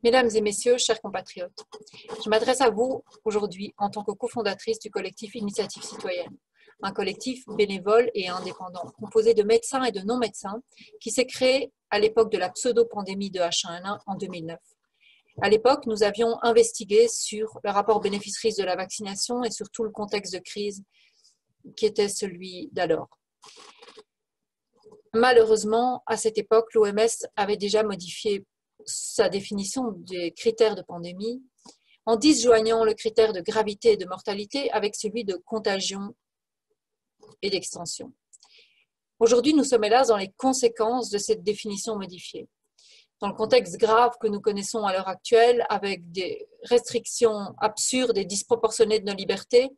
Mesdames et messieurs, chers compatriotes, je m'adresse à vous aujourd'hui en tant que cofondatrice du collectif Initiative Citoyenne, un collectif bénévole et indépendant composé de médecins et de non-médecins qui s'est créé à l'époque de la pseudo-pandémie de H1N1 en 2009. À l'époque, nous avions investigué sur le rapport bénéfice-risque de la vaccination et sur tout le contexte de crise qui était celui d'alors. Malheureusement, à cette époque, l'OMS avait déjà modifié sa définition des critères de pandémie en disjoignant le critère de gravité et de mortalité avec celui de contagion et d'extension. Aujourd'hui, nous sommes hélas dans les conséquences de cette définition modifiée. Dans le contexte grave que nous connaissons à l'heure actuelle, avec des restrictions absurdes et disproportionnées de nos libertés,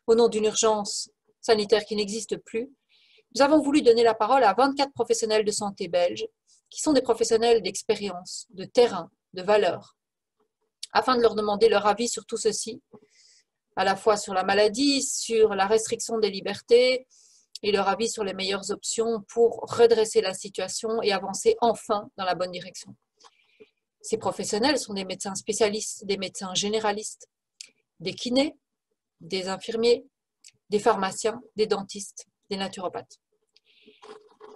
au nom d'une urgence sanitaire qui n'existe plus, nous avons voulu donner la parole à 24 professionnels de santé belges, qui sont des professionnels d'expérience, de terrain, de valeur, afin de leur demander leur avis sur tout ceci, à la fois sur la maladie, sur la restriction des libertés, et leur avis sur les meilleures options pour redresser la situation et avancer enfin dans la bonne direction. Ces professionnels sont des médecins spécialistes, des médecins généralistes, des kinés, des infirmiers, des pharmaciens, des dentistes, des naturopathes.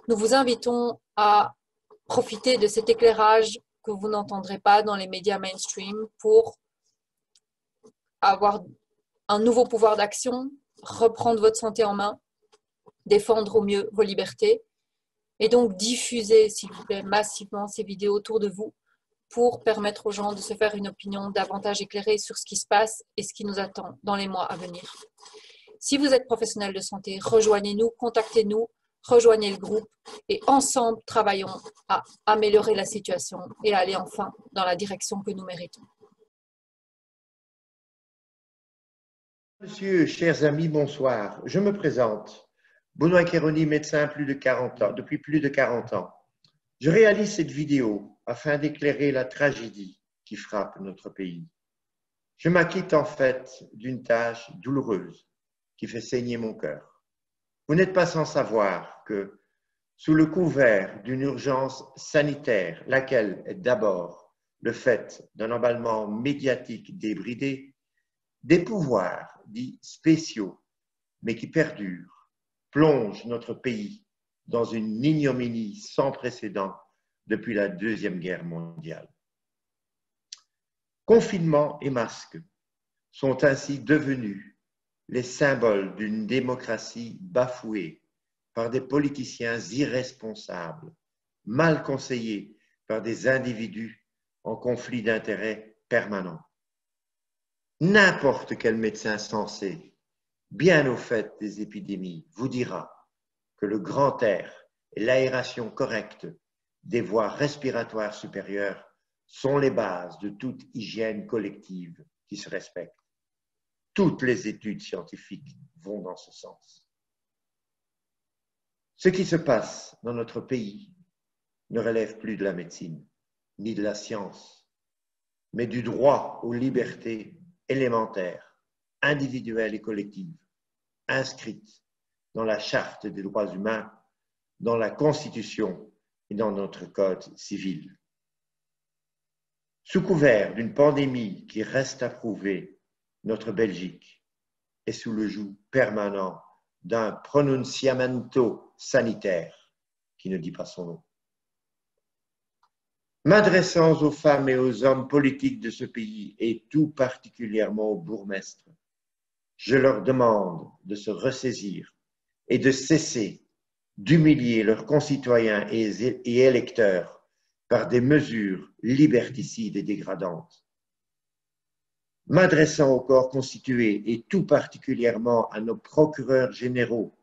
Nous vous invitons à profiter de cet éclairage que vous n'entendrez pas dans les médias mainstream pour avoir un nouveau pouvoir d'action, reprendre votre santé en main, défendre au mieux vos libertés et donc diffuser, s'il vous plaît, massivement ces vidéos autour de vous pour permettre aux gens de se faire une opinion davantage éclairée sur ce qui se passe et ce qui nous attend dans les mois à venir. Si vous êtes professionnel de santé, rejoignez-nous, contactez-nous, rejoignez le groupe et ensemble travaillons à améliorer la situation et à aller enfin dans la direction que nous méritons. Monsieur, chers amis, bonsoir. Je me présente. Benoît Kéroni, médecin depuis plus de 40 ans. Je réalise cette vidéo afin d'éclairer la tragédie qui frappe notre pays. Je m'acquitte en fait d'une tâche douloureuse qui fait saigner mon cœur. Vous n'êtes pas sans savoir que, sous le couvert d'une urgence sanitaire, laquelle est d'abord le fait d'un emballement médiatique débridé, des pouvoirs dits spéciaux, mais qui perdurent, plongent notre pays dans une ignominie sans précédent depuis la Deuxième Guerre mondiale. Confinement et masques sont ainsi devenus les symboles d'une démocratie bafouée par des politiciens irresponsables, mal conseillés par des individus en conflit d'intérêts permanent. N'importe quel médecin sensé, bien au fait des épidémies, vous dira que le grand air et l'aération correcte des voies respiratoires supérieures sont les bases de toute hygiène collective qui se respecte. Toutes les études scientifiques vont dans ce sens. Ce qui se passe dans notre pays ne relève plus de la médecine, ni de la science, mais du droit aux libertés élémentaires, individuelles et collectives, inscrites dans la Charte des droits humains, dans la Constitution et dans notre Code civil. Sous couvert d'une pandémie qui reste à prouver, notre Belgique est sous le joug permanent d'un pronunciamento sanitaire qui ne dit pas son nom. M'adressant aux femmes et aux hommes politiques de ce pays et tout particulièrement aux bourgmestres, je leur demande de se ressaisir et de cesser d'humilier leurs concitoyens et électeurs par des mesures liberticides et dégradantes. M'adressant au corps constitué et tout particulièrement à nos procureurs généraux,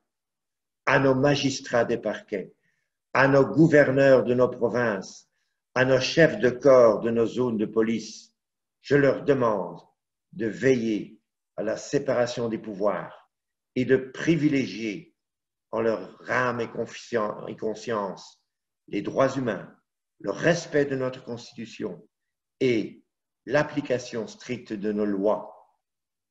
à nos magistrats des parquets, à nos gouverneurs de nos provinces, à nos chefs de corps de nos zones de police, je leur demande de veiller à la séparation des pouvoirs et de privilégier en leur âme et conscience les droits humains, le respect de notre Constitution et l'application stricte de nos lois.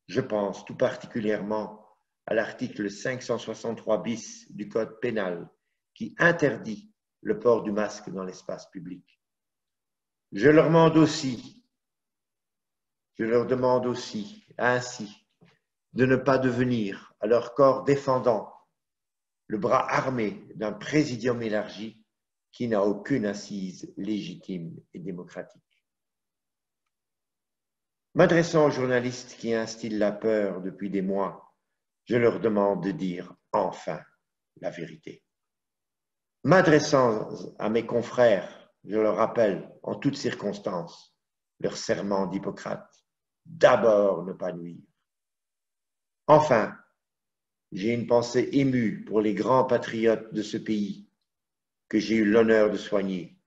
Je pense tout particulièrement à l'article 563 bis du Code pénal qui interdit le port du masque dans l'espace public. Je leur demande aussi Je leur demande aussi, ainsi, de ne pas devenir, à leur corps défendant, le bras armé d'un présidium élargi qui n'a aucune assise légitime et démocratique. M'adressant aux journalistes qui instillent la peur depuis des mois, je leur demande de dire enfin la vérité. M'adressant à mes confrères, je leur rappelle en toutes circonstances leur serment d'Hippocrate. D'abord ne pas nuire. Enfin, j'ai une pensée émue pour les grands patriotes de ce pays que j'ai eu l'honneur de soigner.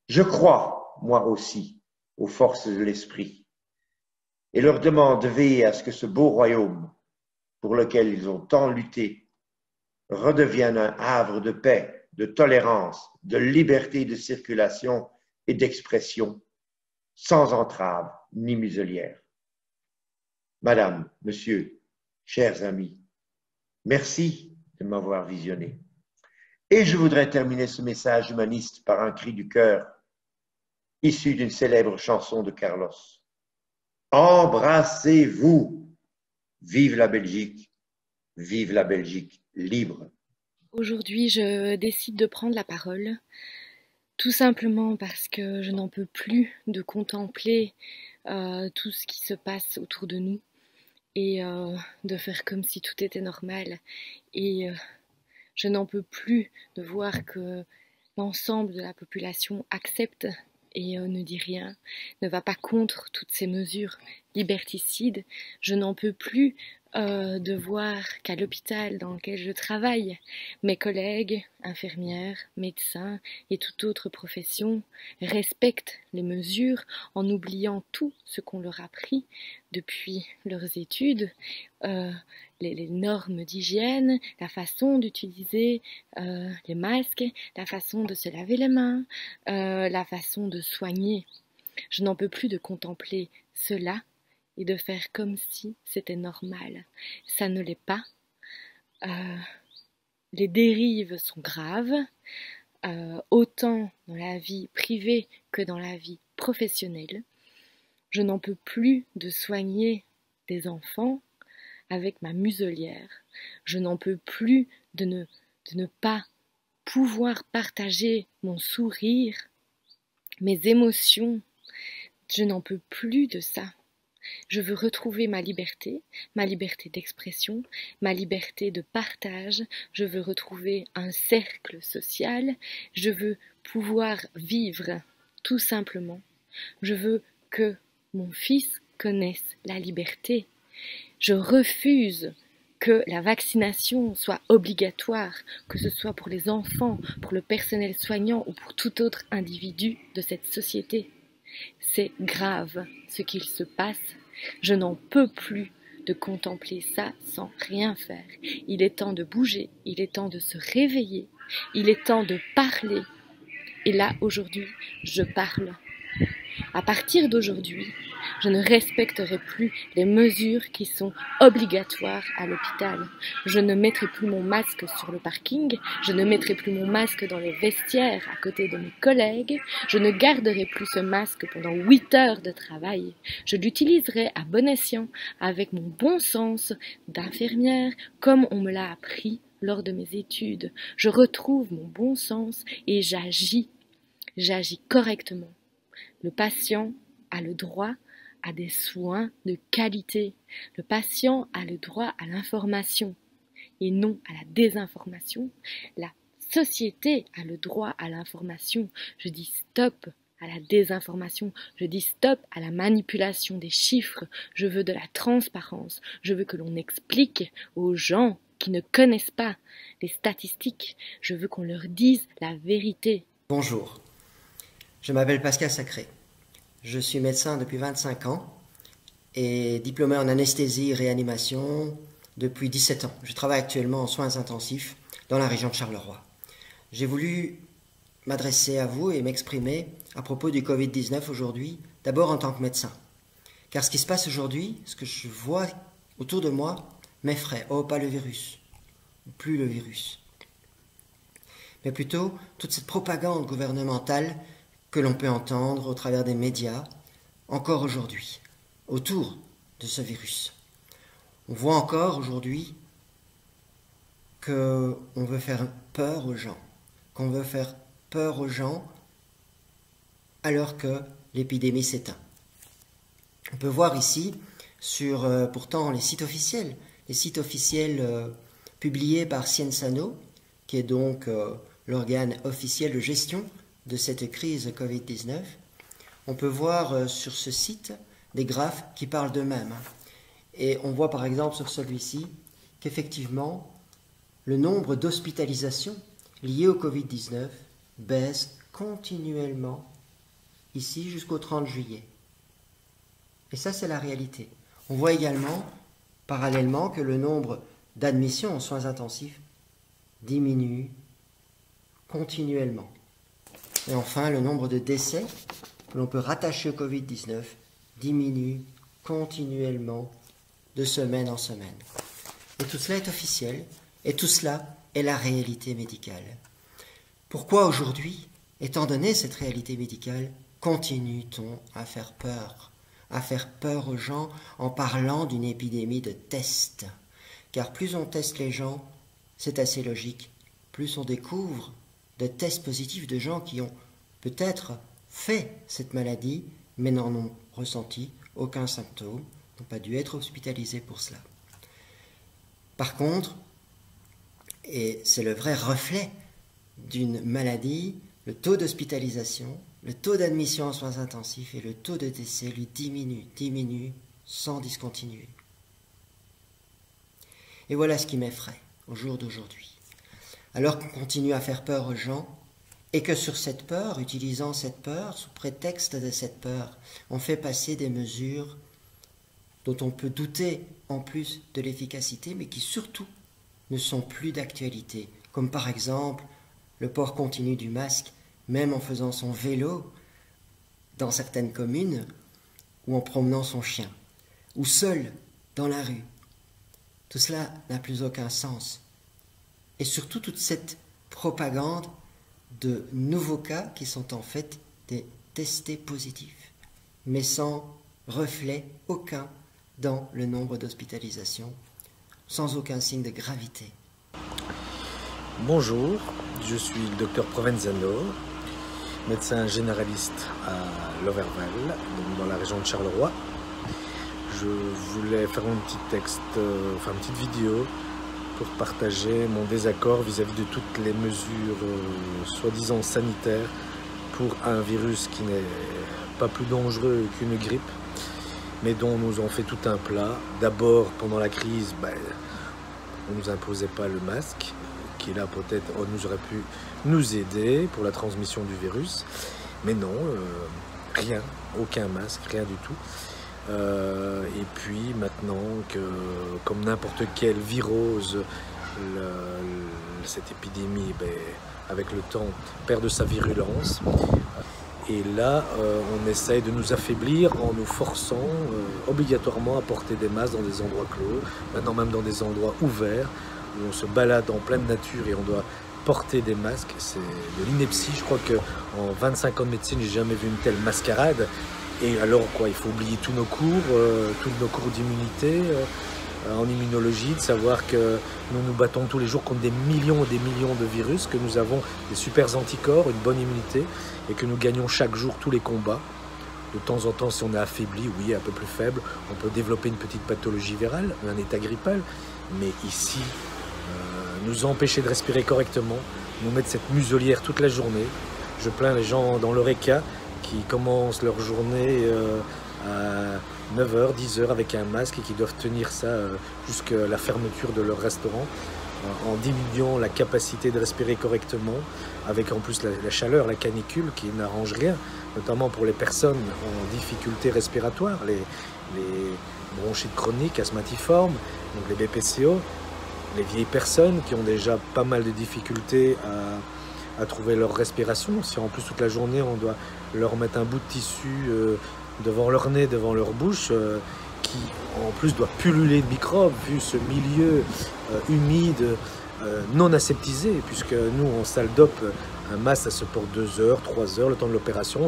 Je crois, moi aussi, aux forces de l'esprit et leur demande de veiller à ce que ce beau royaume pour lequel ils ont tant lutté redevienne un havre de paix, de tolérance, de liberté de circulation et d'expression, sans entrave ni muselière. Madame, Monsieur, chers amis, merci de m'avoir visionné. Et je voudrais terminer ce message humaniste par un cri du cœur, issu d'une célèbre chanson de Carlos. Embrassez-vous! Vive la Belgique libre! Aujourd'hui, je décide de prendre la parole, tout simplement parce que je n'en peux plus de contempler tout ce qui se passe autour de nous et de faire comme si tout était normal. Et je n'en peux plus de voir que l'ensemble de la population accepte et ne dit rien, ne va pas contre toutes ces mesures liberticides. Je n'en peux plus de voir qu'à l'hôpital dans lequel je travaille, mes collègues, infirmières, médecins et toute autre profession respectent les mesures en oubliant tout ce qu'on leur a appris depuis leurs études, les normes d'hygiène, la façon d'utiliser les masques, la façon de se laver les mains, la façon de soigner. Je n'en peux plus de contempler cela et de faire comme si c'était normal. Ça ne l'est pas. Les dérives sont graves, autant dans la vie privée que dans la vie professionnelle. Je n'en peux plus de soigner des enfants avec ma muselière. Je n'en peux plus de ne pas pouvoir partager mon sourire, mes émotions. Je n'en peux plus de ça. Je veux retrouver ma liberté d'expression, ma liberté de partage. Je veux retrouver un cercle social. Je veux pouvoir vivre tout simplement. Je veux que mon fils connaisse la liberté. Je refuse que la vaccination soit obligatoire, que ce soit pour les enfants, pour le personnel soignant ou pour tout autre individu de cette société. C'est grave ce qu'il se passe. Je n'en peux plus de contempler ça sans rien faire. Il est temps de bouger, il est temps de se réveiller, il est temps de parler. Et là, aujourd'hui, je parle. À partir d'aujourd'hui, je ne respecterai plus les mesures qui sont obligatoires à l'hôpital. Je ne mettrai plus mon masque sur le parking, je ne mettrai plus mon masque dans les vestiaires à côté de mes collègues, je ne garderai plus ce masque pendant 8 heures de travail. Je l'utiliserai à bon escient, avec mon bon sens d'infirmière, comme on me l'a appris lors de mes études. Je retrouve mon bon sens et j'agis correctement. Le patient a le droit à des soins de qualité. Le patient a le droit à l'information et non à la désinformation. La société a le droit à l'information. Je dis stop à la désinformation. Je dis stop à la manipulation des chiffres. Je veux de la transparence. Je veux que l'on explique aux gens qui ne connaissent pas les statistiques. Je veux qu'on leur dise la vérité. Bonjour. Je m'appelle Pascal Sacré. Je suis médecin depuis 25 ans et diplômé en anesthésie et réanimation depuis 17 ans. Je travaille actuellement en soins intensifs dans la région de Charleroi. J'ai voulu m'adresser à vous et m'exprimer à propos du Covid-19 aujourd'hui, d'abord en tant que médecin. Car ce qui se passe aujourd'hui, ce que je vois autour de moi, m'effraie. Oh, pas le virus, plus le virus. Mais plutôt toute cette propagande gouvernementale que l'on peut entendre au travers des médias, encore aujourd'hui. autour de ce virus. On voit encore aujourd'hui qu'on veut faire peur aux gens, qu'on veut faire peur aux gens alors que l'épidémie s'éteint. On peut voir ici sur pourtant les sites officiels publiés par Cienzano, qui est donc l'organe officiel de gestion de cette crise Covid-19. On peut voir sur ce site des graphes qui parlent d'eux-mêmes. Et on voit par exemple sur celui-ci qu'effectivement, le nombre d'hospitalisations liées au Covid-19 baisse continuellement ici jusqu'au 30 juillet. Et ça, c'est la réalité. On voit également, parallèlement, que le nombre d'admissions en soins intensifs diminue continuellement. Et enfin, le nombre de décès que l'on peut rattacher au Covid-19 diminue continuellement de semaine en semaine. Et tout cela est officiel, et tout cela est la réalité médicale. Pourquoi aujourd'hui, étant donné cette réalité médicale, continue-t-on à faire peur aux gens en parlant d'une épidémie de tests? Car plus on teste les gens, c'est assez logique, plus on découvre de tests positifs de gens qui ont peut-être fait cette maladie, mais n'en ont ressenti aucun symptôme, n'ont pas dû être hospitalisés pour cela. Par contre, et c'est le vrai reflet d'une maladie, le taux d'hospitalisation, le taux d'admission en soins intensifs et le taux de décès lui diminue sans discontinuer. Et voilà ce qui m'effraie au jour d'aujourd'hui. Alors qu'on continue à faire peur aux gens, et que sur cette peur, utilisant cette peur, sous prétexte de cette peur, on fait passer des mesures dont on peut douter en plus de l'efficacité, mais qui surtout ne sont plus d'actualité, comme par exemple le port continu du masque, même en faisant son vélo dans certaines communes, ou en promenant son chien, ou seul dans la rue. Tout cela n'a plus aucun sens. Et surtout toute cette propagande de nouveaux cas qui sont en fait des testés positifs, mais sans reflet aucun dans le nombre d'hospitalisations, sans aucun signe de gravité. Bonjour, je suis le docteur Provenzano, médecin généraliste à Loverval, dans la région de Charleroi. Je voulais faire une petite vidéo pour partager mon désaccord vis-à-vis de toutes les mesures soi-disant sanitaires pour un virus qui n'est pas plus dangereux qu'une grippe, mais dont nous ont fait tout un plat. D'abord, pendant la crise, on ne nous imposait pas le masque, qui là peut-être nous aurait pu nous aider pour la transmission du virus, mais non, rien, aucun masque, rien du tout. Et puis maintenant que, comme n'importe quelle virose, cette épidémie, avec le temps, perd de sa virulence. Et là, on essaye de nous affaiblir en nous forçant obligatoirement à porter des masques dans des endroits clos, maintenant même dans des endroits ouverts, où on se balade en pleine nature et on doit porter des masques. C'est de l'ineptie. Je crois qu'en 25 ans de médecine, j'ai jamais vu une telle mascarade. Et alors quoi, il faut oublier tous nos cours d'immunité en immunologie, de savoir que nous nous battons tous les jours contre des millions et des millions de virus, que nous avons des super anticorps, une bonne immunité, et que nous gagnons chaque jour tous les combats. De temps en temps, si on est affaibli, oui, un peu plus faible, on peut développer une petite pathologie virale, un état grippal, mais ici, nous empêcher de respirer correctement, nous mettre cette muselière toute la journée. Je plains les gens dans l'Oreca qui commencent leur journée à 9h, 10h avec un masque et qui doivent tenir ça jusqu'à la fermeture de leur restaurant, en diminuant la capacité de respirer correctement, avec en plus la chaleur, la canicule qui n'arrange rien, notamment pour les personnes en difficulté respiratoire, les bronchites chroniques, asthmatiformes, donc les BPCO, les vieilles personnes qui ont déjà pas mal de difficultés à trouver leur respiration. Si en plus toute la journée on doit leur mettre un bout de tissu devant leur nez, devant leur bouche, qui en plus doit pulluler de microbes vu ce milieu humide, non aseptisé, puisque nous en salle d'op, un masque ça se porte 2 heures, 3 heures, le temps de l'opération,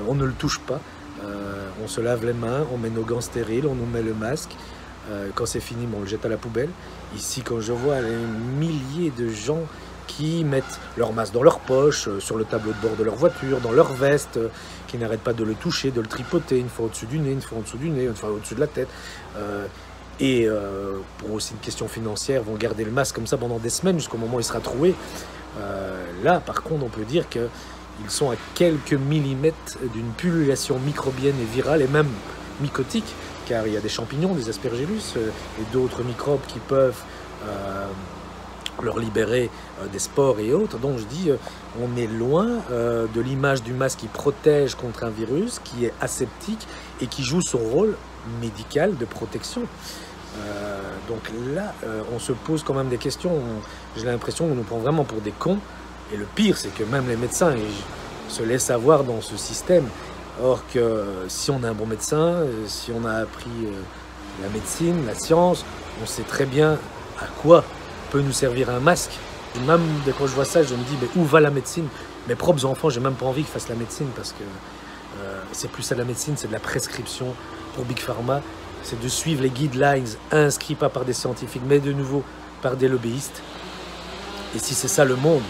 on ne le touche pas. On se lave les mains, on met nos gants stériles, on nous met le masque. Quand c'est fini, on le jette à la poubelle. Ici, quand je vois les milliers de gens qui mettent leur masque dans leur poche, sur le tableau de bord de leur voiture, dans leur veste, qui n'arrêtent pas de le toucher, de le tripoter, une fois au-dessus du nez, une fois en dessous du nez, une fois au-dessus de la tête. Pour aussi une question financière, vont garder le masque comme ça pendant des semaines jusqu'au moment où il sera troué. Là, par contre, on peut dire qu'ils sont à quelques millimètres d'une pullulation microbienne et virale, et même mycotique, car il y a des champignons, des aspergillus et d'autres microbes qui peuvent leur libérer des spores et autres. Donc je dis, on est loin de l'image du masque qui protège contre un virus, qui est aseptique et qui joue son rôle médical de protection. Donc là, on se pose quand même des questions. J'ai l'impression qu'on nous prend vraiment pour des cons. Et le pire, c'est que même les médecins se laissent avoir dans ce système. Or que si on a un bon médecin, si on a appris la médecine, la science, on sait très bien à quoi peut nous servir un masque. Et même quand je vois ça, je me dis, mais où va la médecine? Mes propres enfants, j'ai même pas envie qu'ils fassent la médecine, parce que c'est plus ça la médecine, c'est de la prescription pour Big Pharma. C'est de suivre les guidelines inscrits pas par des scientifiques, mais de nouveau par des lobbyistes. Et si c'est ça le monde,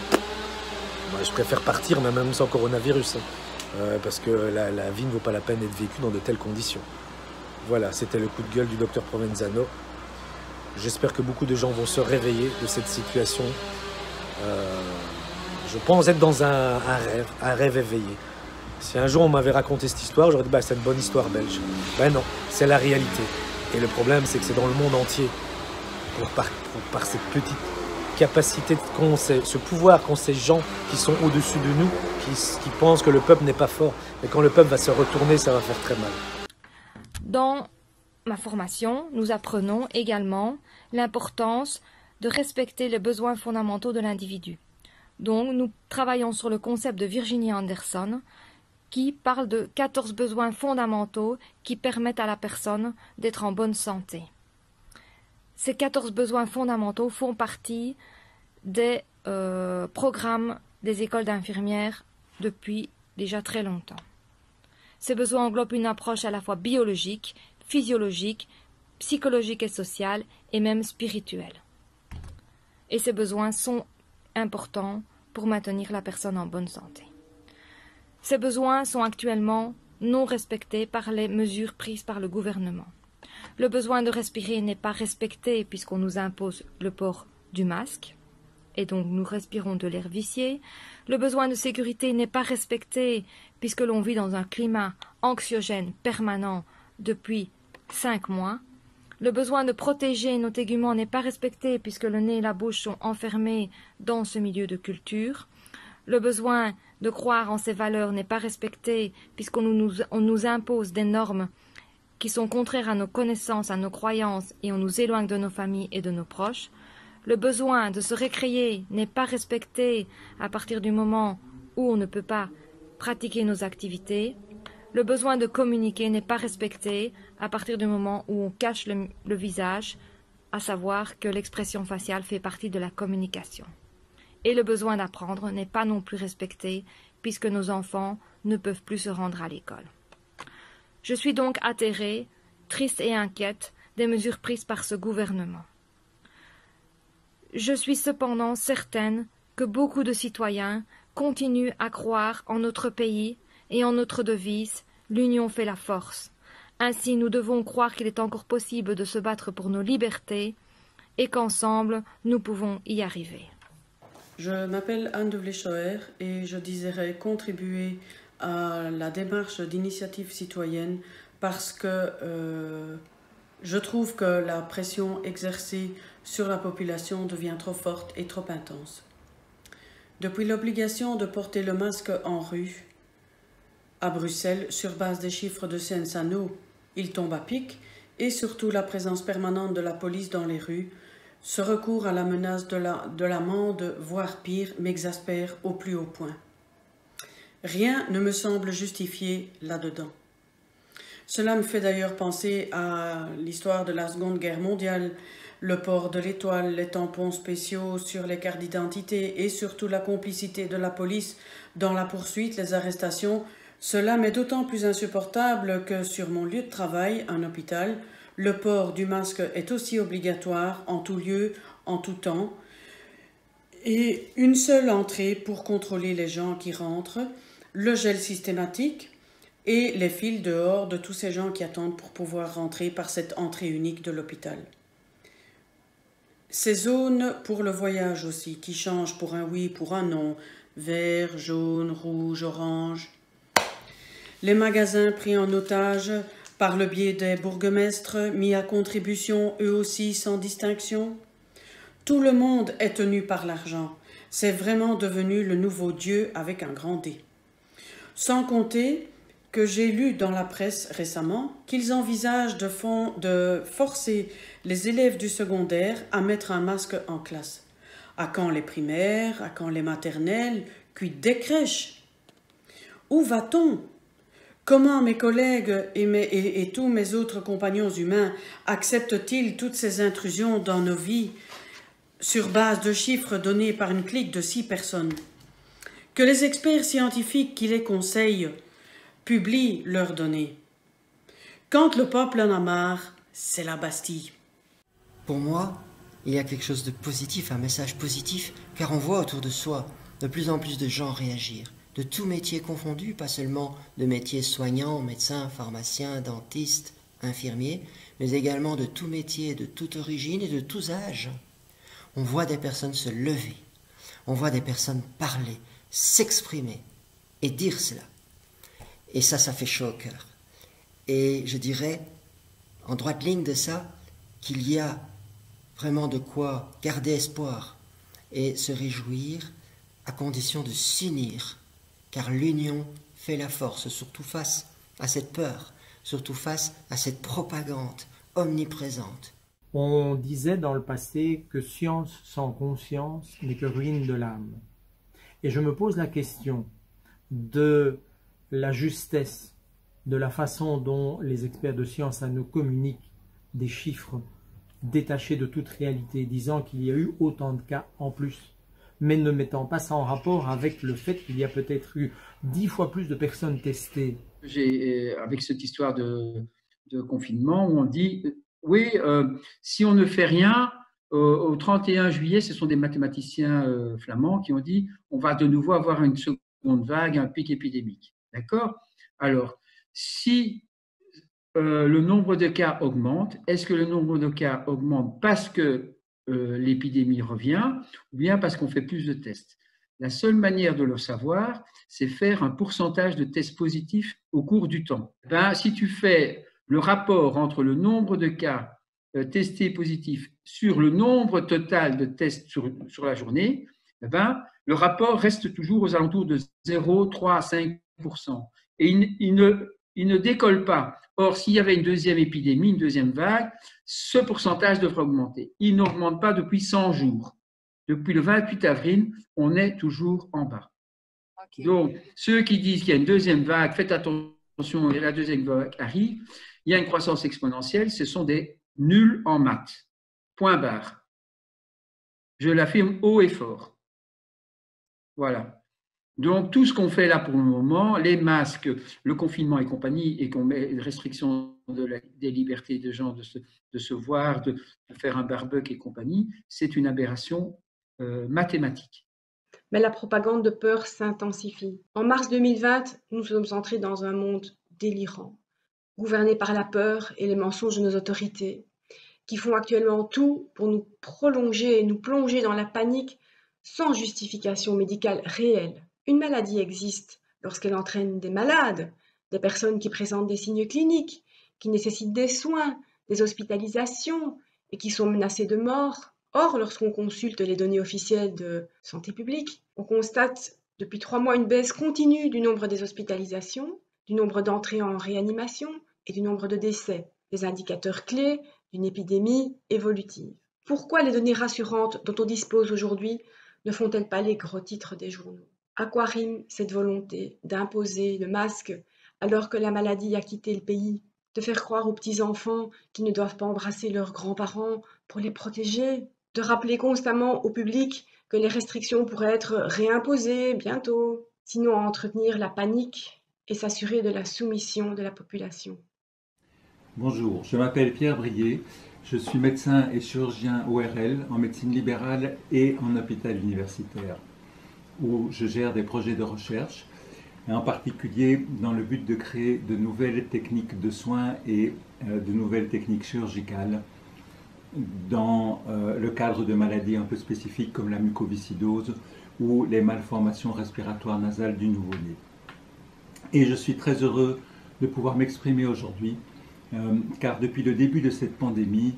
moi, je préfère partir, même sans coronavirus. Parce que la vie ne vaut pas la peine d'être vécue dans de telles conditions. Voilà, c'était le coup de gueule du docteur Provenzano. J'espère que beaucoup de gens vont se réveiller de cette situation. Je pense être dans un rêve éveillé. Si un jour on m'avait raconté cette histoire, j'aurais dit bah, c'est une bonne histoire belge. Ben non, c'est la réalité. Et le problème, c'est que c'est dans le monde entier, par cette petite capacité qu'ont ce pouvoir qu'ont ces gens qui sont au-dessus de nous, qui pensent que le peuple n'est pas fort. Et quand le peuple va se retourner, ça va faire très mal. Dans ma formation, nous apprenons également l'importance de respecter les besoins fondamentaux de l'individu. Donc, nous travaillons sur le concept de Virginia Anderson, qui parle de 14 besoins fondamentaux qui permettent à la personne d'être en bonne santé. Ces 14 besoins fondamentaux font partie des programmes des écoles d'infirmières depuis déjà très longtemps. Ces besoins englobent une approche à la fois biologique, physiologique, psychologique et sociale, et même spirituelle. Et ces besoins sont importants pour maintenir la personne en bonne santé. Ces besoins sont actuellement non respectés par les mesures prises par le gouvernement. Le besoin de respirer n'est pas respecté puisqu'on nous impose le port du masque, et donc nous respirons de l'air vicié. Le besoin de sécurité n'est pas respecté puisque l'on vit dans un climat anxiogène permanent depuis 5 mois. Le besoin de protéger nos téguments n'est pas respecté puisque le nez et la bouche sont enfermés dans ce milieu de culture. Le besoin de croire en ces valeurs n'est pas respecté puisqu'on nous impose des normes qui sont contraires à nos connaissances, à nos croyances, et on nous éloigne de nos familles et de nos proches. Le besoin de se récréer n'est pas respecté à partir du moment où on ne peut pas pratiquer nos activités. Le besoin de communiquer n'est pas respecté à partir du moment où on cache le visage, à savoir que l'expression faciale fait partie de la communication. Et le besoin d'apprendre n'est pas non plus respecté puisque nos enfants ne peuvent plus se rendre à l'école. Je suis donc atterrée, triste et inquiète des mesures prises par ce gouvernement. Je suis cependant certaine que beaucoup de citoyens continuent à croire en notre pays et en notre devise « L'union fait la force ». Ainsi, nous devons croire qu'il est encore possible de se battre pour nos libertés et qu'ensemble, nous pouvons y arriver. Je m'appelle Anne de Vlechoer et je désirais contribuer à la démarche d'initiative citoyenne parce que je trouve que la pression exercée sur la population devient trop forte et trop intense. Depuis l'obligation de porter le masque en rue, à Bruxelles, sur base des chiffres de Sensano, il tombe à pic, et surtout la présence permanente de la police dans les rues, ce recours à la menace de l'amende, voire pire, m'exaspère au plus haut point. Rien ne me semble justifié là-dedans. Cela me fait d'ailleurs penser à l'histoire de la Seconde Guerre mondiale, le port de l'étoile, les tampons spéciaux sur les cartes d'identité et surtout la complicité de la police dans la poursuite, les arrestations, Cela m'est d'autant plus insupportable que sur mon lieu de travail, un hôpital, le port du masque est aussi obligatoire en tout lieu, en tout temps, et une seule entrée pour contrôler les gens qui rentrent, le gel systématique et les files dehors de tous ces gens qui attendent pour pouvoir rentrer par cette entrée unique de l'hôpital. Ces zones pour le voyage aussi, qui changent pour un oui, pour un non, vert, jaune, rouge, orange. Les magasins pris en otage par le biais des bourgmestres, mis à contribution eux aussi sans distinction. Tout le monde est tenu par l'argent. C'est vraiment devenu le nouveau Dieu avec un grand D. Sans compter que j'ai lu dans la presse récemment qu'ils envisagent de forcer les élèves du secondaire à mettre un masque en classe. À quand les primaires, à quand les maternelles, quid des crèches? Où va-t-on? Comment mes collègues et tous mes autres compagnons humains acceptent-ils toutes ces intrusions dans nos vies sur base de chiffres donnés par une clique de 6 personnes? Que les experts scientifiques qui les conseillent publient leurs données. Quand le peuple en a marre, c'est la Bastille. Pour moi, il y a quelque chose de positif, un message positif, car on voit autour de soi de plus en plus de gens réagir, de tous métiers confondus, pas seulement de métiers soignants, médecins, pharmaciens, dentistes, infirmiers, mais également de tous métiers, de toute origine et de tous âges. On voit des personnes se lever, on voit des personnes parler, s'exprimer et dire cela. Et ça fait chaud au cœur. Et je dirais, en droite ligne de ça, qu'il y a vraiment de quoi garder espoir et se réjouir à condition de s'unir, car l'union fait la force, surtout face à cette peur, surtout face à cette propagande omniprésente. On disait dans le passé que science sans conscience n'est que ruine de l'âme. Et je me pose la question de la justesse, de la façon dont les experts de science nous communiquent des chiffres détachés de toute réalité, disant qu'il y a eu autant de cas en plus, mais ne mettant pas ça en rapport avec le fait qu'il y a peut-être eu 10 fois plus de personnes testées. Avec cette histoire de confinement où on dit oui, si on ne fait rien, au 31 juillet, ce sont des mathématiciens flamands qui ont dit on va de nouveau avoir une seconde vague, un pic épidémique. D'accord? Alors, si le nombre de cas augmente, est-ce que le nombre de cas augmente parce que l'épidémie revient ou bien parce qu'on fait plus de tests? La seule manière de le savoir, c'est faire un pourcentage de tests positifs au cours du temps. Si tu fais le rapport entre le nombre de cas testés positifs sur le nombre total de tests sur la journée, le rapport reste toujours aux alentours de 0,3 à 5%. Et il ne décolle pas. Or, s'il y avait une deuxième épidémie, une deuxième vague, ce pourcentage devrait augmenter. Il n'augmente pas depuis 100 jours. Depuis le 28 avril, on est toujours en bas. Okay. Donc, ceux qui disent qu'il y a une deuxième vague, faites attention, la deuxième vague arrive, il y a une croissance exponentielle, ce sont des nuls en maths. Point barre. Je l'affirme haut et fort. Voilà. Donc, tout ce qu'on fait là pour le moment, les masques, le confinement et compagnie, et qu'on met une restriction des libertés des gens de se voir, de faire un barbecue et compagnie, c'est une aberration mathématique. Mais la propagande de peur s'intensifie. En mars 2020, nous sommes entrés dans un monde délirant, gouverné par la peur et les mensonges de nos autorités, qui font actuellement tout pour nous prolonger et nous plonger dans la panique sans justification médicale réelle. Une maladie existe lorsqu'elle entraîne des malades, des personnes qui présentent des signes cliniques, qui nécessitent des soins, des hospitalisations et qui sont menacées de mort. Or, lorsqu'on consulte les données officielles de santé publique, on constate depuis 3 mois une baisse continue du nombre des hospitalisations, du nombre d'entrées en réanimation et du nombre de décès, des indicateurs clés d'une épidémie évolutive. Pourquoi les données rassurantes dont on dispose aujourd'hui ne font-elles pas les gros titres des journaux? À quoi rime cette volonté d'imposer le masque alors que la maladie a quitté le pays? De faire croire aux petits-enfants qu'ils ne doivent pas embrasser leurs grands-parents pour les protéger? De rappeler constamment au public que les restrictions pourraient être réimposées bientôt? Sinon à entretenir la panique et s'assurer de la soumission de la population. Bonjour, je m'appelle Pierre Brier, je suis médecin et chirurgien ORL en médecine libérale et en hôpital universitaire, où je gère des projets de recherche, et en particulier dans le but de créer de nouvelles techniques de soins et de nouvelles techniques chirurgicales dans le cadre de maladies un peu spécifiques comme la mucoviscidose ou les malformations respiratoires nasales du nouveau-né. Et je suis très heureux de pouvoir m'exprimer aujourd'hui, car depuis le début de cette pandémie,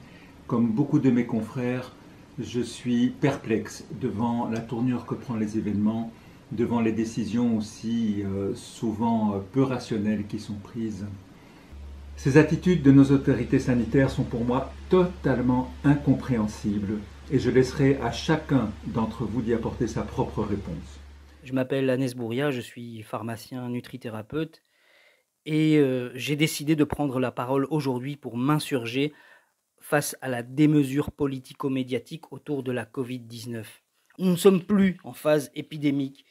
comme beaucoup de mes confrères, je suis perplexe devant la tournure que prennent les événements, devant les décisions aussi souvent peu rationnelles qui sont prises. Ces attitudes de nos autorités sanitaires sont pour moi totalement incompréhensibles et je laisserai à chacun d'entre vous d'y apporter sa propre réponse. Je m'appelle Agnès Bouria, je suis pharmacien nutrithérapeute et j'ai décidé de prendre la parole aujourd'hui pour m'insurger face à la démesure politico-médiatique autour de la Covid-19. Nous ne sommes plus en phase épidémique.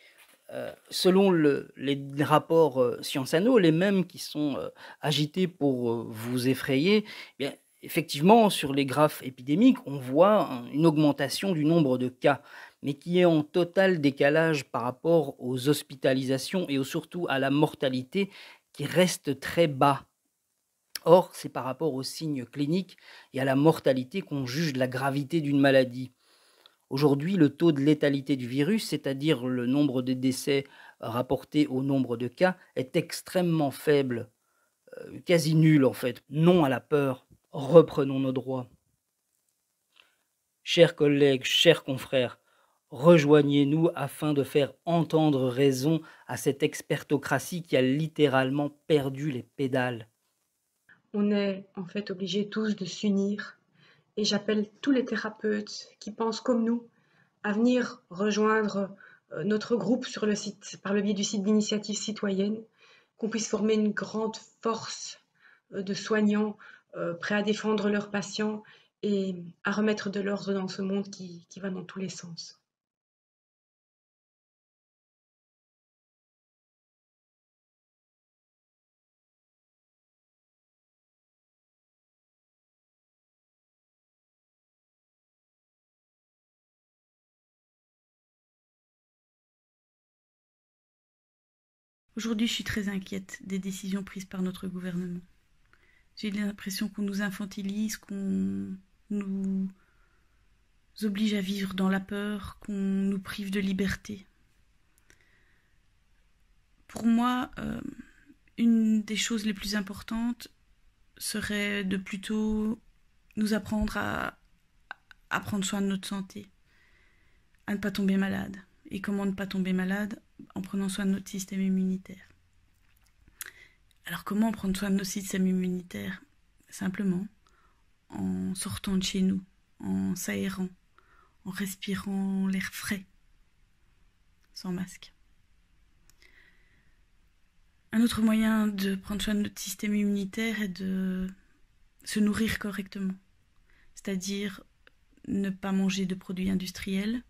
Selon les rapports Sciences Anno, les mêmes qui sont agités pour vous effrayer, eh bien, effectivement, sur les graphes épidémiques, on voit une augmentation du nombre de cas, mais qui est en total décalage par rapport aux hospitalisations et surtout à la mortalité qui reste très bas. Or, c'est par rapport aux signes cliniques et à la mortalité qu'on juge la gravité d'une maladie. Aujourd'hui, le taux de létalité du virus, c'est-à-dire le nombre de décès rapportés au nombre de cas, est extrêmement faible, quasi nul en fait. Non à la peur, reprenons nos droits. Chers collègues, chers confrères, rejoignez-nous afin de faire entendre raison à cette expertocratie qui a littéralement perdu les pédales. On est en fait obligés tous de s'unir et j'appelle tous les thérapeutes qui pensent comme nous à venir rejoindre notre groupe sur le site, par le biais du site d'initiative citoyenne, qu'on puisse former une grande force de soignants prêts à défendre leurs patients et à remettre de l'ordre dans ce monde qui va dans tous les sens. Aujourd'hui, je suis très inquiète des décisions prises par notre gouvernement. J'ai l'impression qu'on nous infantilise, qu'on nous oblige à vivre dans la peur, qu'on nous prive de liberté. Pour moi, une des choses les plus importantes serait de plutôt nous apprendre à prendre soin de notre santé, à ne pas tomber malade. Et comment ne pas tomber malade? En prenant soin de notre système immunitaire. Alors comment prendre soin de notre système immunitaire? Simplement en sortant de chez nous, en s'aérant, en respirant l'air frais, sans masque. Un autre moyen de prendre soin de notre système immunitaire est de se nourrir correctement, c'est-à-dire ne pas manger de produits industriels.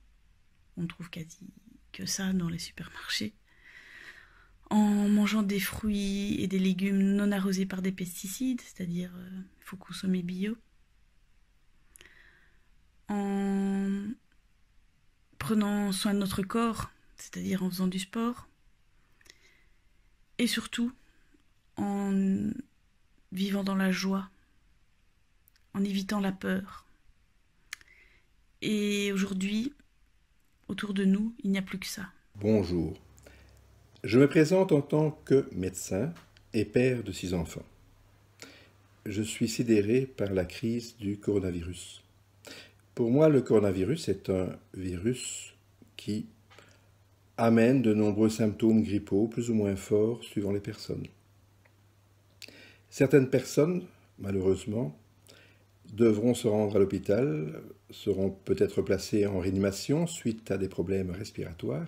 On trouve quasi que ça dans les supermarchés, en mangeant des fruits et des légumes non arrosés par des pesticides, c'est-à-dire il faut consommer bio, en prenant soin de notre corps, c'est-à-dire en faisant du sport, et surtout en vivant dans la joie, en évitant la peur. Et aujourd'hui, autour de nous, il n'y a plus que ça. Bonjour. Je me présente en tant que médecin et père de 6 enfants. Je suis sidéré par la crise du coronavirus. Pour moi, le coronavirus est un virus qui amène de nombreux symptômes grippaux plus ou moins forts suivant les personnes. Certaines personnes, malheureusement, devront se rendre à l'hôpital, seront peut-être placées en réanimation suite à des problèmes respiratoires,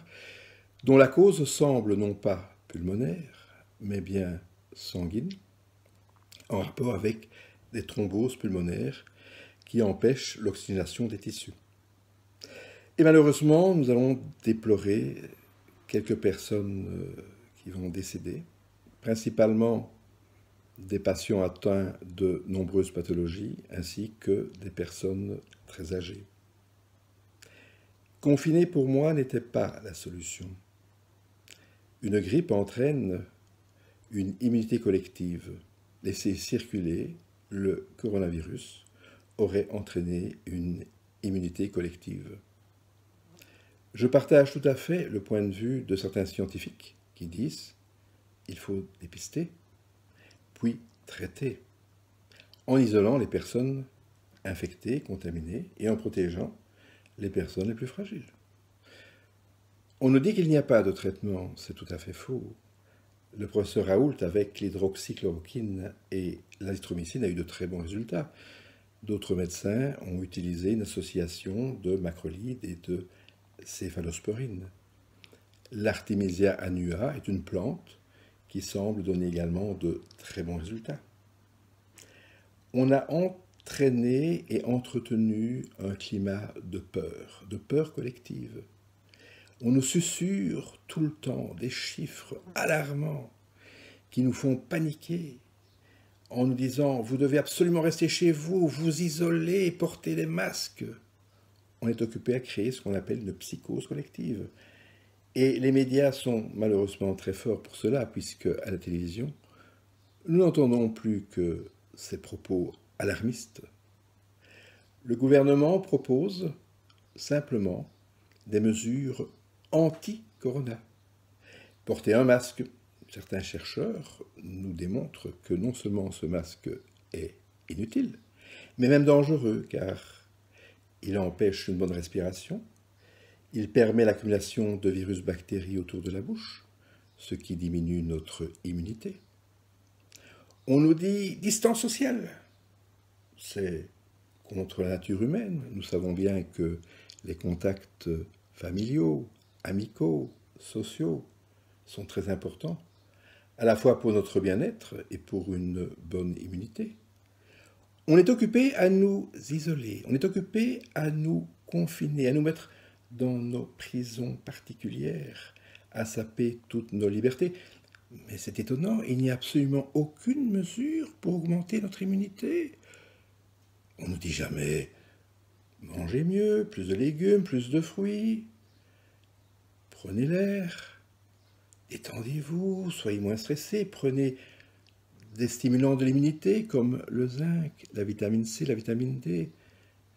dont la cause semble non pas pulmonaire, mais bien sanguine, en rapport avec des thromboses pulmonaires qui empêchent l'oxygénation des tissus. Et malheureusement, nous allons déplorer quelques personnes qui vont décéder principalement des patients atteints de nombreuses pathologies ainsi que des personnes très âgées. Confiner pour moi n'était pas la solution. Une grippe entraîne une immunité collective. Laisser circuler le coronavirus aurait entraîné une immunité collective. Je partage tout à fait le point de vue de certains scientifiques qui disent qu'il faut dépister, puis traiter, en isolant les personnes infectées, contaminées, et en protégeant les personnes les plus fragiles. On nous dit qu'il n'y a pas de traitement, c'est tout à fait faux. Le professeur Raoult, avec l'hydroxychloroquine et l'azithromycine, a eu de très bons résultats. D'autres médecins ont utilisé une association de macrolide et de céphalosporine. L'Artemisia annua est une plante qui semble donner également de très bons résultats. On a entraîné et entretenu un climat de peur collective. On nous susurre tout le temps des chiffres alarmants qui nous font paniquer en nous disant « vous devez absolument rester chez vous, vous isoler, porter les masques ». On est occupé à créer ce qu'on appelle une psychose collective. Et les médias sont malheureusement très forts pour cela, puisque à la télévision, nous n'entendons plus que ces propos alarmistes. Le gouvernement propose simplement des mesures anti-corona. Porter un masque, certains chercheurs nous démontrent que non seulement ce masque est inutile, mais même dangereux, car il empêche une bonne respiration, il permet l'accumulation de virus bactéries autour de la bouche, ce qui diminue notre immunité. On nous dit distance sociale. C'est contre la nature humaine. Nous savons bien que les contacts familiaux, amicaux, sociaux sont très importants, à la fois pour notre bien-être et pour une bonne immunité. On est occupé à nous isoler, on est occupé à nous confiner, à nous mettre dans nos prisons particulières, à saper toutes nos libertés. Mais c'est étonnant, il n'y a absolument aucune mesure pour augmenter notre immunité. On ne nous dit jamais « mangez mieux, plus de légumes, plus de fruits, prenez l'air, détendez-vous, soyez moins stressés, prenez des stimulants de l'immunité comme le zinc, la vitamine C, la vitamine D,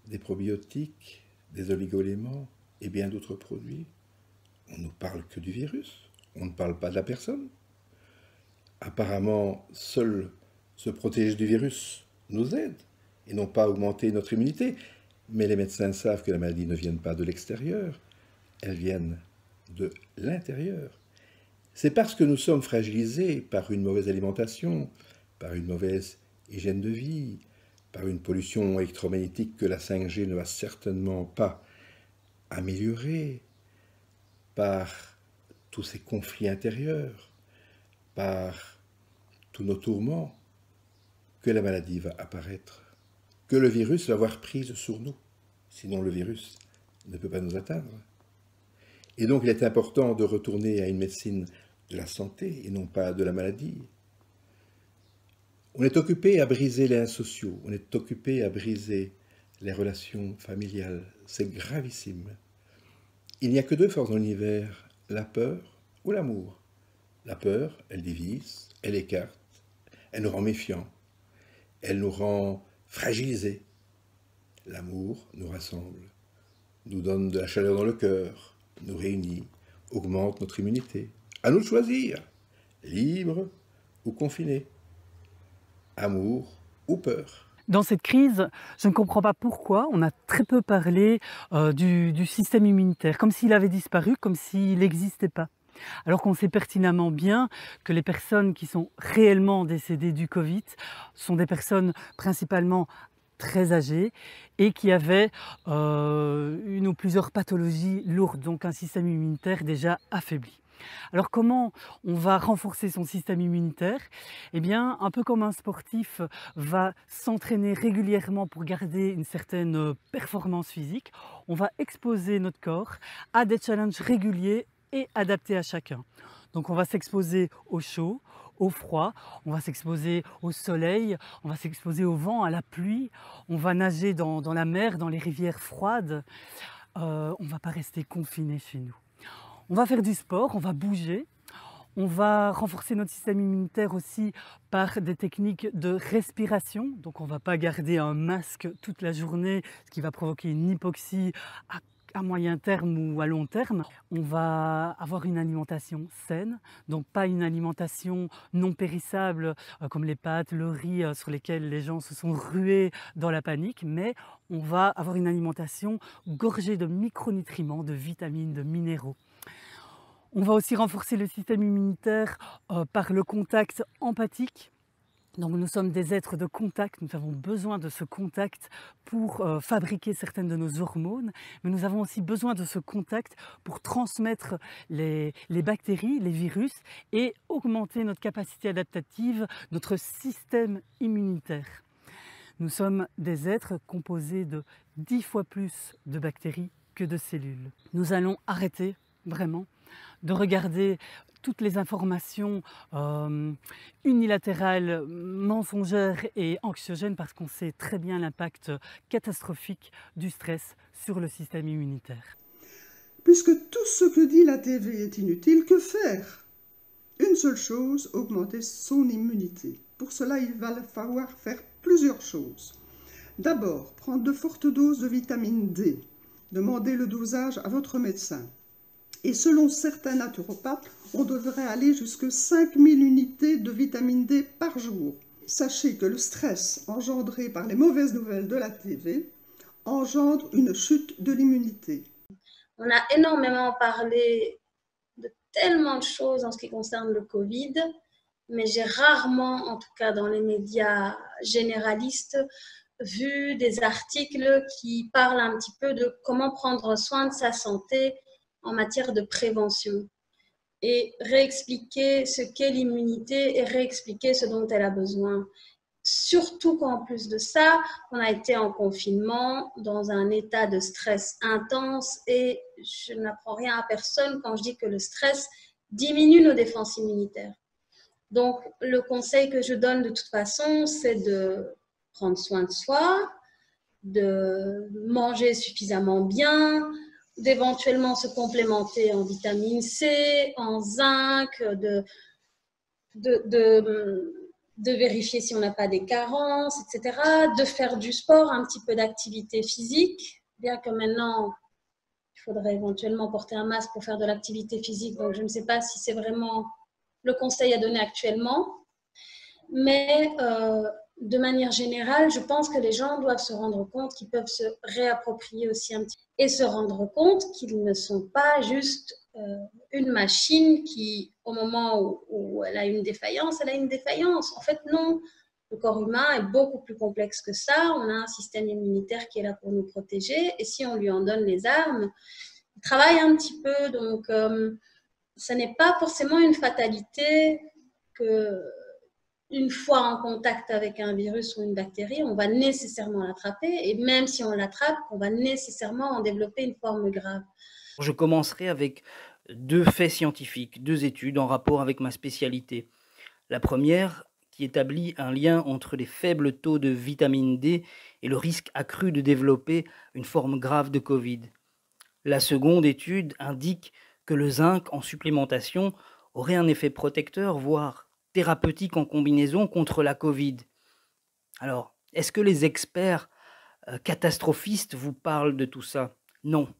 des probiotiques, des oligo-éléments et bien d'autres produits. » On ne nous parle que du virus, on ne parle pas de la personne. Apparemment, seul se protéger du virus nous aide et non pas augmenter notre immunité. Mais les médecins savent que la maladie ne vient pas de l'extérieur, elle vient de l'intérieur. C'est parce que nous sommes fragilisés par une mauvaise alimentation, par une mauvaise hygiène de vie, par une pollution électromagnétique que la 5G ne va certainement pas améliorer, par tous ces conflits intérieurs, par tous nos tourments, que la maladie va apparaître, que le virus va avoir prise sur nous. Sinon, le virus ne peut pas nous atteindre. Et donc, il est important de retourner à une médecine de la santé et non pas de la maladie. On est occupé à briser les liens sociaux, on est occupé à briser les relations familiales. C'est gravissime. Il n'y a que deux forces dans l'univers, la peur ou l'amour. La peur, elle divise, elle écarte, elle nous rend méfiants, elle nous rend fragilisés. L'amour nous rassemble, nous donne de la chaleur dans le cœur, nous réunit, augmente notre immunité. À nous de choisir, libre ou confiné, amour ou peur. Dans cette crise, je ne comprends pas pourquoi on a très peu parlé du système immunitaire, comme s'il avait disparu, comme s'il n'existait pas. Alors qu'on sait pertinemment bien que les personnes qui sont réellement décédées du Covid sont des personnes principalement très âgées et qui avaient une ou plusieurs pathologies lourdes, donc un système immunitaire déjà affaibli. Alors comment on va renforcer son système immunitaire? Eh bien, un peu comme un sportif va s'entraîner régulièrement pour garder une certaine performance physique, on va exposer notre corps à des challenges réguliers et adaptés à chacun. Donc on va s'exposer au chaud, au froid, on va s'exposer au soleil, on va s'exposer au vent, à la pluie, on va nager dans la mer, dans les rivières froides. On ne va pas rester confiné chez nous. On va faire du sport, on va bouger. On va renforcer notre système immunitaire aussi par des techniques de respiration. Donc on ne va pas garder un masque toute la journée, ce qui va provoquer une hypoxie à moyen terme ou à long terme. On va avoir une alimentation saine, donc pas une alimentation non périssable comme les pâtes, le riz sur lesquels les gens se sont rués dans la panique, mais on va avoir une alimentation gorgée de micronutriments, de vitamines, de minéraux. On va aussi renforcer le système immunitaire par le contact empathique. Donc nous sommes des êtres de contact, nous avons besoin de ce contact pour fabriquer certaines de nos hormones, mais nous avons aussi besoin de ce contact pour transmettre les bactéries, les virus et augmenter notre capacité adaptative, notre système immunitaire. Nous sommes des êtres composés de 10 fois plus de bactéries que de cellules. Nous allons arrêter vraiment de regarder toutes les informations unilatérales, mensongères et anxiogènes parce qu'on sait très bien l'impact catastrophique du stress sur le système immunitaire. Puisque tout ce que dit la TV est inutile, que faire? Une seule chose, augmenter son immunité. Pour cela, il va falloir faire plusieurs choses. D'abord, prendre de fortes doses de vitamine D. Demandez le dosage à votre médecin. Et selon certains naturopathes, on devrait aller jusqu'à 5000 unités de vitamine D par jour. Sachez que le stress engendré par les mauvaises nouvelles de la TV engendre une chute de l'immunité. On a énormément parlé de tellement de choses en ce qui concerne le Covid, mais j'ai rarement, en tout cas dans les médias généralistes, vu des articles qui parlent un petit peu de comment prendre soin de sa santé en matière de prévention et réexpliquer ce qu'est l'immunité et réexpliquer ce dont elle a besoin. Surtout qu'en plus de ça, on a été en confinement dans un état de stress intense et je n'apprends rien à personne quand je dis que le stress diminue nos défenses immunitaires. Donc, le conseil que je donne de toute façon, c'est de prendre soin de soi, de manger suffisamment bien, d'éventuellement se complémenter en vitamine C, en zinc, de vérifier si on n'a pas des carences, etc. De faire du sport, un petit peu d'activité physique, bien que maintenant, il faudrait éventuellement porter un masque pour faire de l'activité physique, donc je ne sais pas si c'est vraiment le conseil à donner actuellement. Mais de manière générale, je pense que les gens doivent se rendre compte qu'ils peuvent se réapproprier aussi un petit peu et se rendre compte qu'ils ne sont pas juste une machine qui, au moment où elle a une défaillance, elle a une défaillance. En fait, non. Le corps humain est beaucoup plus complexe que ça. On a un système immunitaire qui est là pour nous protéger et si on lui en donne les armes, il travaille un petit peu. Donc, ce n'est pas forcément une fatalité que une fois en contact avec un virus ou une bactérie, on va nécessairement l'attraper et même si on l'attrape, on va nécessairement en développer une forme grave. Je commencerai avec 2 faits scientifiques, 2 études en rapport avec ma spécialité. La première qui établit un lien entre les faibles taux de vitamine D et le risque accru de développer une forme grave de Covid. La seconde étude indique que le zinc en supplémentation aurait un effet protecteur, voire thérapeutique en combinaison contre la Covid. Alors, est-ce que les experts catastrophistes vous parlent de tout ça? Non.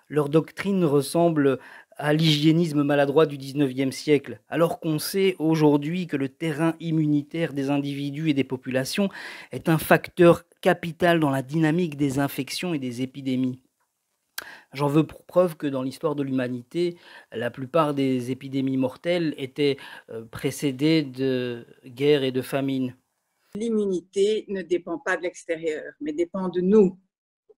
Leur doctrine ressemble à l'hygiénisme maladroit du 19e siècle, alors qu'on sait aujourd'hui que le terrain immunitaire des individus et des populations est un facteur capital dans la dynamique des infections et des épidémies. J'en veux pour preuve que dans l'histoire de l'humanité, la plupart des épidémies mortelles étaient précédées de guerres et de famines. L'immunité ne dépend pas de l'extérieur, mais dépend de nous.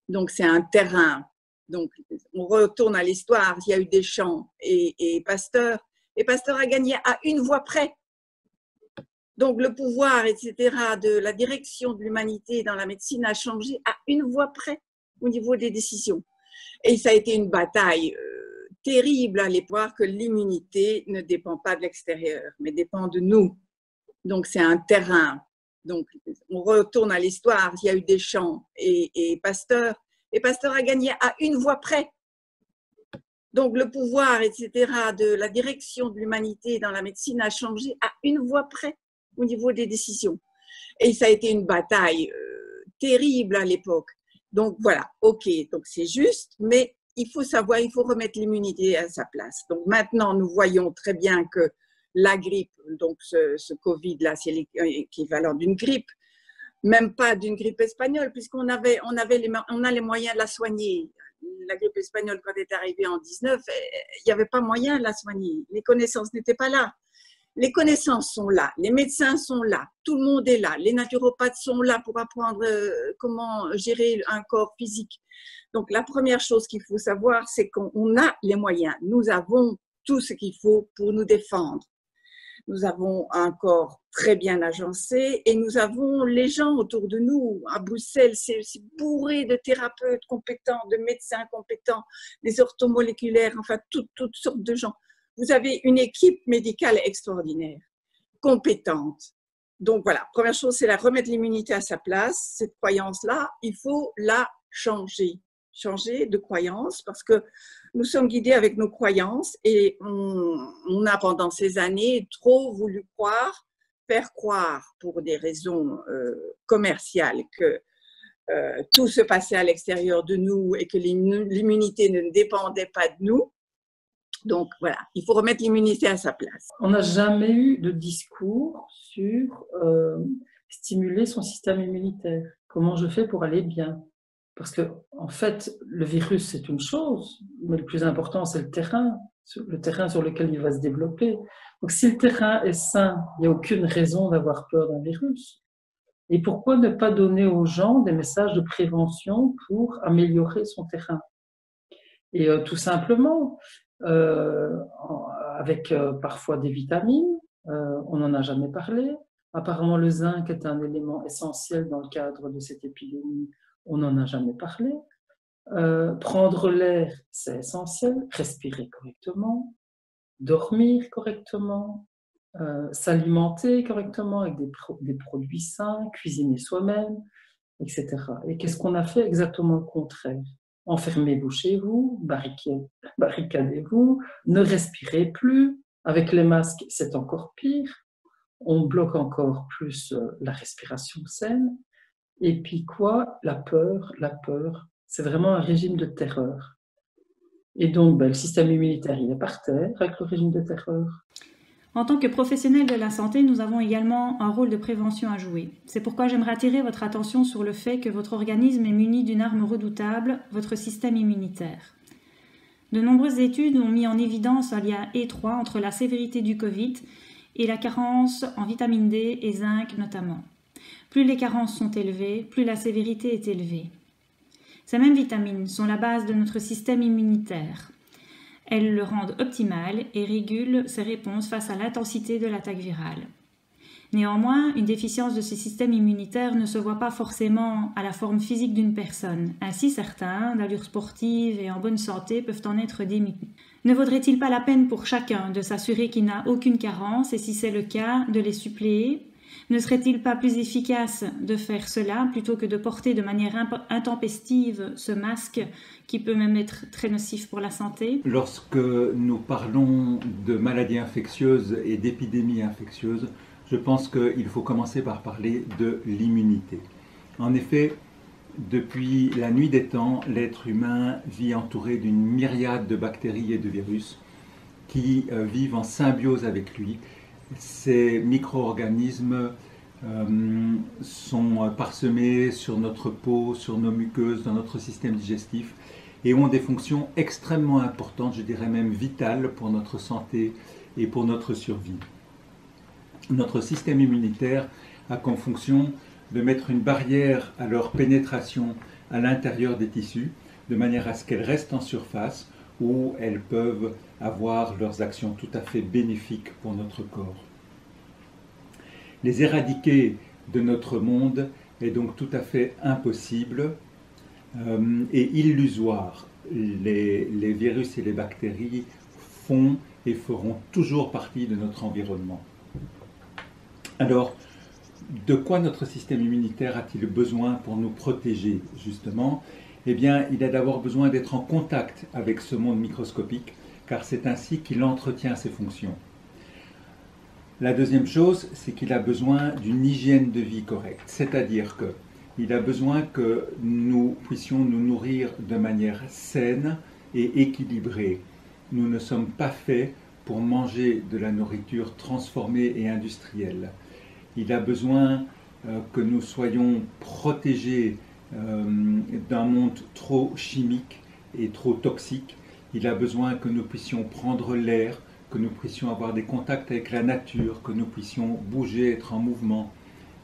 Donc c'est un terrain. Donc on retourne à l'histoire, il y a eu Deschamps et Pasteur. Et Pasteur a gagné à une voix près. Donc le pouvoir, etc., de la direction de l'humanité dans la médecine a changé à une voix près au niveau des décisions. Et ça a été une bataille terrible à l'époque que l'immunité ne dépend pas de l'extérieur, mais dépend de nous. Donc, c'est un terrain. Donc, on retourne à l'histoire. Il y a eu Deschamps et Pasteur. Et Pasteur a gagné à une voix près. Donc, le pouvoir, etc., de la direction de l'humanité dans la médecine a changé à une voix près au niveau des décisions. Et ça a été une bataille terrible à l'époque. Donc, voilà, ok, donc c'est juste, mais il faut savoir, il faut remettre l'immunité à sa place. Donc, maintenant, nous voyons très bien que la grippe, donc ce Covid-là, c'est l'équivalent d'une grippe, même pas d'une grippe espagnole, puisqu'on a les moyens de la soigner. La grippe espagnole, quand elle est arrivée en 19, il n'y avait pas moyen de la soigner. Les connaissances n'étaient pas là. Les connaissances sont là, les médecins sont là, tout le monde est là, les naturopathes sont là pour apprendre comment gérer un corps physique. Donc, la première chose qu'il faut savoir, c'est qu'on a les moyens. Nous avons tout ce qu'il faut pour nous défendre. Nous avons un corps très bien agencé et nous avons les gens autour de nous. À Bruxelles, c'est bourré de thérapeutes compétents, de médecins compétents, des orthomoléculaires, enfin toutes sortes de gens. Vous avez une équipe médicale extraordinaire, compétente. Donc voilà, première chose, c'est la remettre l'immunité à sa place. Cette croyance-là, il faut la changer de croyance parce que nous sommes guidés avec nos croyances et on a pendant ces années trop voulu faire croire pour des raisons commerciales que tout se passait à l'extérieur de nous et que l'immunité ne dépendait pas de nous. Donc voilà, il faut remettre l'immunité à sa place. On n'a jamais eu de discours sur stimuler son système immunitaire. Comment je fais pour aller bien? Parce que, en fait, le virus, c'est une chose, mais le plus important, c'est le terrain sur lequel il va se développer. Donc, si le terrain est sain, il n'y a aucune raison d'avoir peur d'un virus. Et pourquoi ne pas donner aux gens des messages de prévention pour améliorer son terrain? Et tout simplement, avec parfois des vitamines, on n'en a jamais parlé. Apparemment, le zinc est un élément essentiel dans le cadre de cette épidémie. On n'en a jamais parlé. Prendre l'air, c'est essentiel. Respirer correctement, dormir correctement, s'alimenter correctement avec des produits sains, cuisiner soi-même, etc. Et qu'est-ce qu'on a fait? Exactement le contraire. Enfermez-vous chez vous, barricadez-vous, ne respirez plus. Avec les masques, c'est encore pire. On bloque encore plus la respiration saine. Et puis quoi? La peur, c'est vraiment un régime de terreur. Et donc, le système immunitaire, il est par terre avec le régime de terreur. En tant que professionnels de la santé, nous avons également un rôle de prévention à jouer. C'est pourquoi j'aimerais attirer votre attention sur le fait que votre organisme est muni d'une arme redoutable, votre système immunitaire. De nombreuses études ont mis en évidence un lien étroit entre la sévérité du Covid et la carence en vitamine D et zinc notamment. Plus les carences sont élevées, plus la sévérité est élevée. Ces mêmes vitamines sont la base de notre système immunitaire. Elles le rendent optimal et régulent ses réponses face à l'intensité de l'attaque virale. Néanmoins, une déficience de ce système immunitaire ne se voit pas forcément à la forme physique d'une personne. Ainsi, certains, d'allure sportive et en bonne santé, peuvent en être démunis. Ne vaudrait-il pas la peine pour chacun de s'assurer qu'il n'a aucune carence et si c'est le cas, de les suppléer ? Ne serait-il pas plus efficace de faire cela plutôt que de porter de manière intempestive ce masque qui peut même être très nocif pour la santé? Lorsque nous parlons de maladies infectieuses et d'épidémies infectieuses, je pense qu'il faut commencer par parler de l'immunité. En effet, depuis la nuit des temps, l'être humain vit entouré d'une myriade de bactéries et de virus qui vivent en symbiose avec lui. Ces micro-organismes sont parsemés sur notre peau, sur nos muqueuses, dans notre système digestif et ont des fonctions extrêmement importantes, je dirais même vitales pour notre santé et pour notre survie. Notre système immunitaire a comme fonction de mettre une barrière à leur pénétration à l'intérieur des tissus, de manière à ce qu'elles restent en surface où elles peuvent avoir leurs actions tout à fait bénéfiques pour notre corps. Les éradiquer de notre monde est donc tout à fait impossible. est illusoire. Les virus et les bactéries font et feront toujours partie de notre environnement. Alors, de quoi notre système immunitaire a-t-il besoin pour nous protéger, justement? Eh bien, il a d'abord besoin d'être en contact avec ce monde microscopique, car c'est ainsi qu'il entretient ses fonctions. La deuxième chose, c'est qu'il a besoin d'une hygiène de vie correcte, c'est-à-dire qu'il a besoin que nous puissions nous nourrir de manière saine et équilibrée. Nous ne sommes pas faits pour manger de la nourriture transformée et industrielle. Il a besoin que nous soyons protégés d'un monde trop chimique et trop toxique. Il a besoin que nous puissions prendre l'air, que nous puissions avoir des contacts avec la nature, que nous puissions bouger, être en mouvement.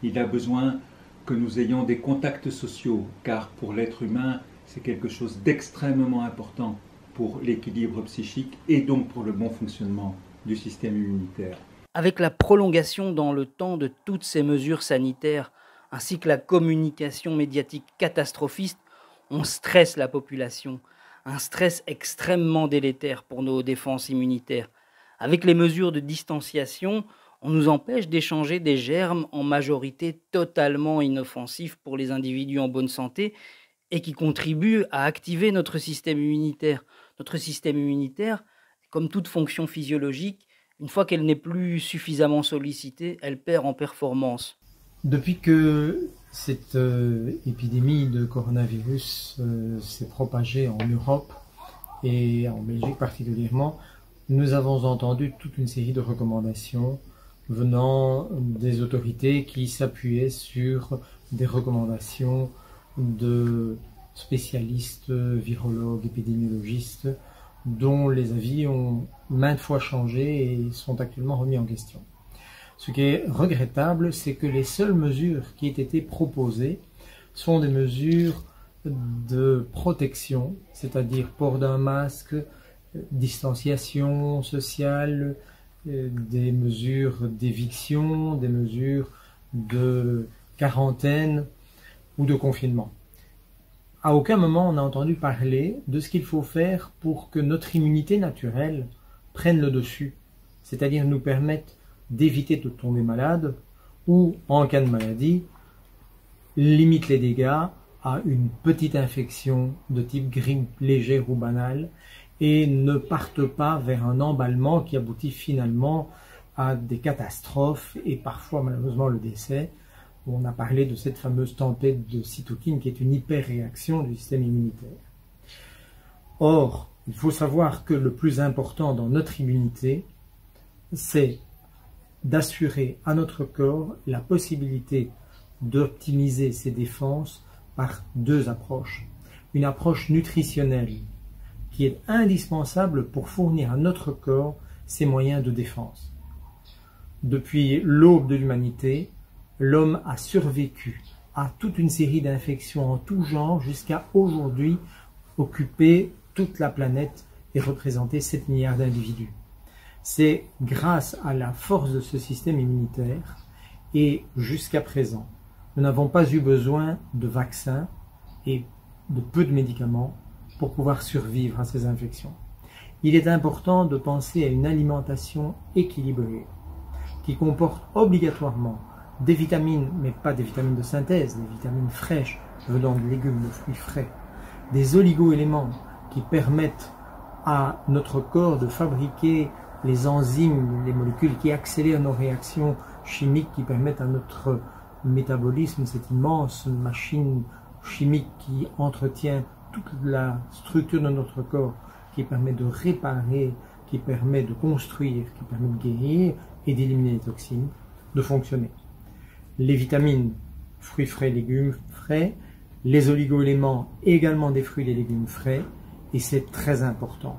Il a besoin que nous ayons des contacts sociaux, car pour l'être humain, c'est quelque chose d'extrêmement important pour l'équilibre psychique et donc pour le bon fonctionnement du système immunitaire. Avec la prolongation dans le temps de toutes ces mesures sanitaires, ainsi que la communication médiatique catastrophiste, on stresse la population, un stress extrêmement délétère pour nos défenses immunitaires. Avec les mesures de distanciation, on nous empêche d'échanger des germes en majorité totalement inoffensifs pour les individus en bonne santé et qui contribuent à activer notre système immunitaire. Notre système immunitaire, comme toute fonction physiologique, une fois qu'elle n'est plus suffisamment sollicitée, elle perd en performance. Depuis que cette épidémie de coronavirus s'est propagée en Europe et en Belgique particulièrement, nous avons entendu toute une série de recommandations venant des autorités qui s'appuyaient sur des recommandations de spécialistes, virologues, épidémiologistes, dont les avis ont maintes fois changé et sont actuellement remis en question. Ce qui est regrettable, c'est que les seules mesures qui aient été proposées sont des mesures de protection, c'est-à-dire port d'un masque, distanciation sociale, des mesures d'éviction, des mesures de quarantaine ou de confinement. À aucun moment on a entendu parler de ce qu'il faut faire pour que notre immunité naturelle prenne le dessus, c'est-à-dire nous permette d'éviter de tomber malade ou, en cas de maladie, limite les dégâts à une petite infection de type grippe légère ou banale et ne parte pas vers un emballement qui aboutit finalement à des catastrophes et parfois malheureusement le décès. On a parlé de cette fameuse tempête de cytokines qui est une hyperréaction du système immunitaire. Or, il faut savoir que le plus important dans notre immunité, c'est d'assurer à notre corps la possibilité d'optimiser ses défenses par deux approches. Une approche nutritionnelle qui est indispensable pour fournir à notre corps ses moyens de défense. Depuis l'aube de l'humanité, l'homme a survécu à toute une série d'infections en tout genre jusqu'à aujourd'hui occuper toute la planète et représenter 7 milliards d'individus. C'est grâce à la force de ce système immunitaire et jusqu'à présent, nous n'avons pas eu besoin de vaccins et de peu de médicaments pour pouvoir survivre à ces infections. Il est important de penser à une alimentation équilibrée qui comporte obligatoirement des vitamines, mais pas des vitamines de synthèse, des vitamines fraîches venant de légumes, de fruits frais, des oligo-éléments qui permettent à notre corps de fabriquer les enzymes, les molécules qui accélèrent nos réactions chimiques, qui permettent à notre métabolisme, cette immense machine chimique qui entretient toute la structure de notre corps, qui permet de réparer, qui permet de construire, qui permet de guérir et d'éliminer les toxines, de fonctionner. Les vitamines, fruits frais, légumes frais, les oligo-éléments, également des fruits et des légumes frais, et c'est très important.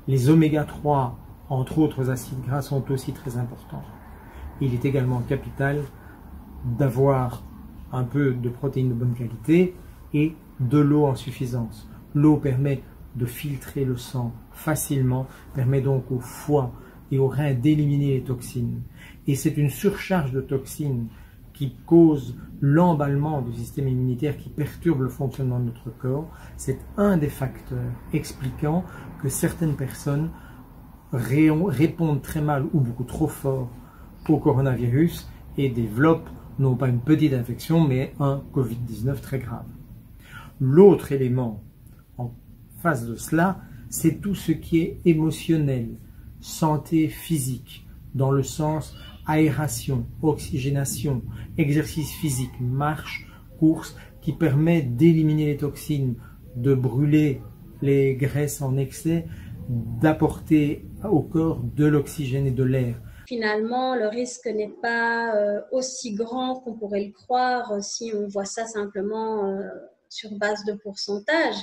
Les oméga 3, entre autres acides gras, sont aussi très importants. Il est également capital d'avoir un peu de protéines de bonne qualité et de l'eau en suffisance. L'eau permet de filtrer le sang facilement, permet donc au foie et aux reins d'éliminer les toxines. Et c'est une surcharge de toxines qui cause l'emballement du système immunitaire qui perturbe le fonctionnement de notre corps, c'est un des facteurs expliquant que certaines personnes répondent très mal ou beaucoup trop fort au coronavirus et développent non pas une petite infection, mais un Covid-19 très grave. L'autre élément en face de cela, c'est tout ce qui est émotionnel, santé physique, dans le sens aération, oxygénation, exercice physique, marche, course, qui permet d'éliminer les toxines, de brûler les graisses en excès, d'apporter au corps de l'oxygène et de l'air. Finalement, le risque n'est pas aussi grand qu'on pourrait le croire si on voit ça simplement sur base de pourcentage.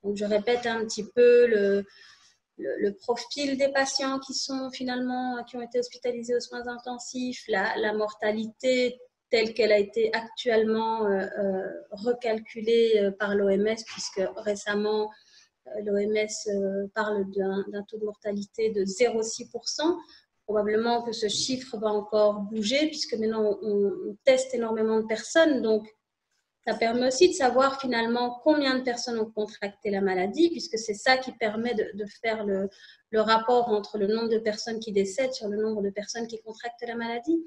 Donc, je répète un petit peu le profil des patients qui ont été hospitalisés aux soins intensifs, la mortalité telle qu'elle a été actuellement recalculée par l'OMS, puisque récemment, l'OMS parle d'un taux de mortalité de 0,6%. Probablement que ce chiffre va encore bouger, puisque maintenant on teste énormément de personnes. Donc, ça permet aussi de savoir finalement combien de personnes ont contracté la maladie, puisque c'est ça qui permet de faire le rapport entre le nombre de personnes qui décèdent sur le nombre de personnes qui contractent la maladie.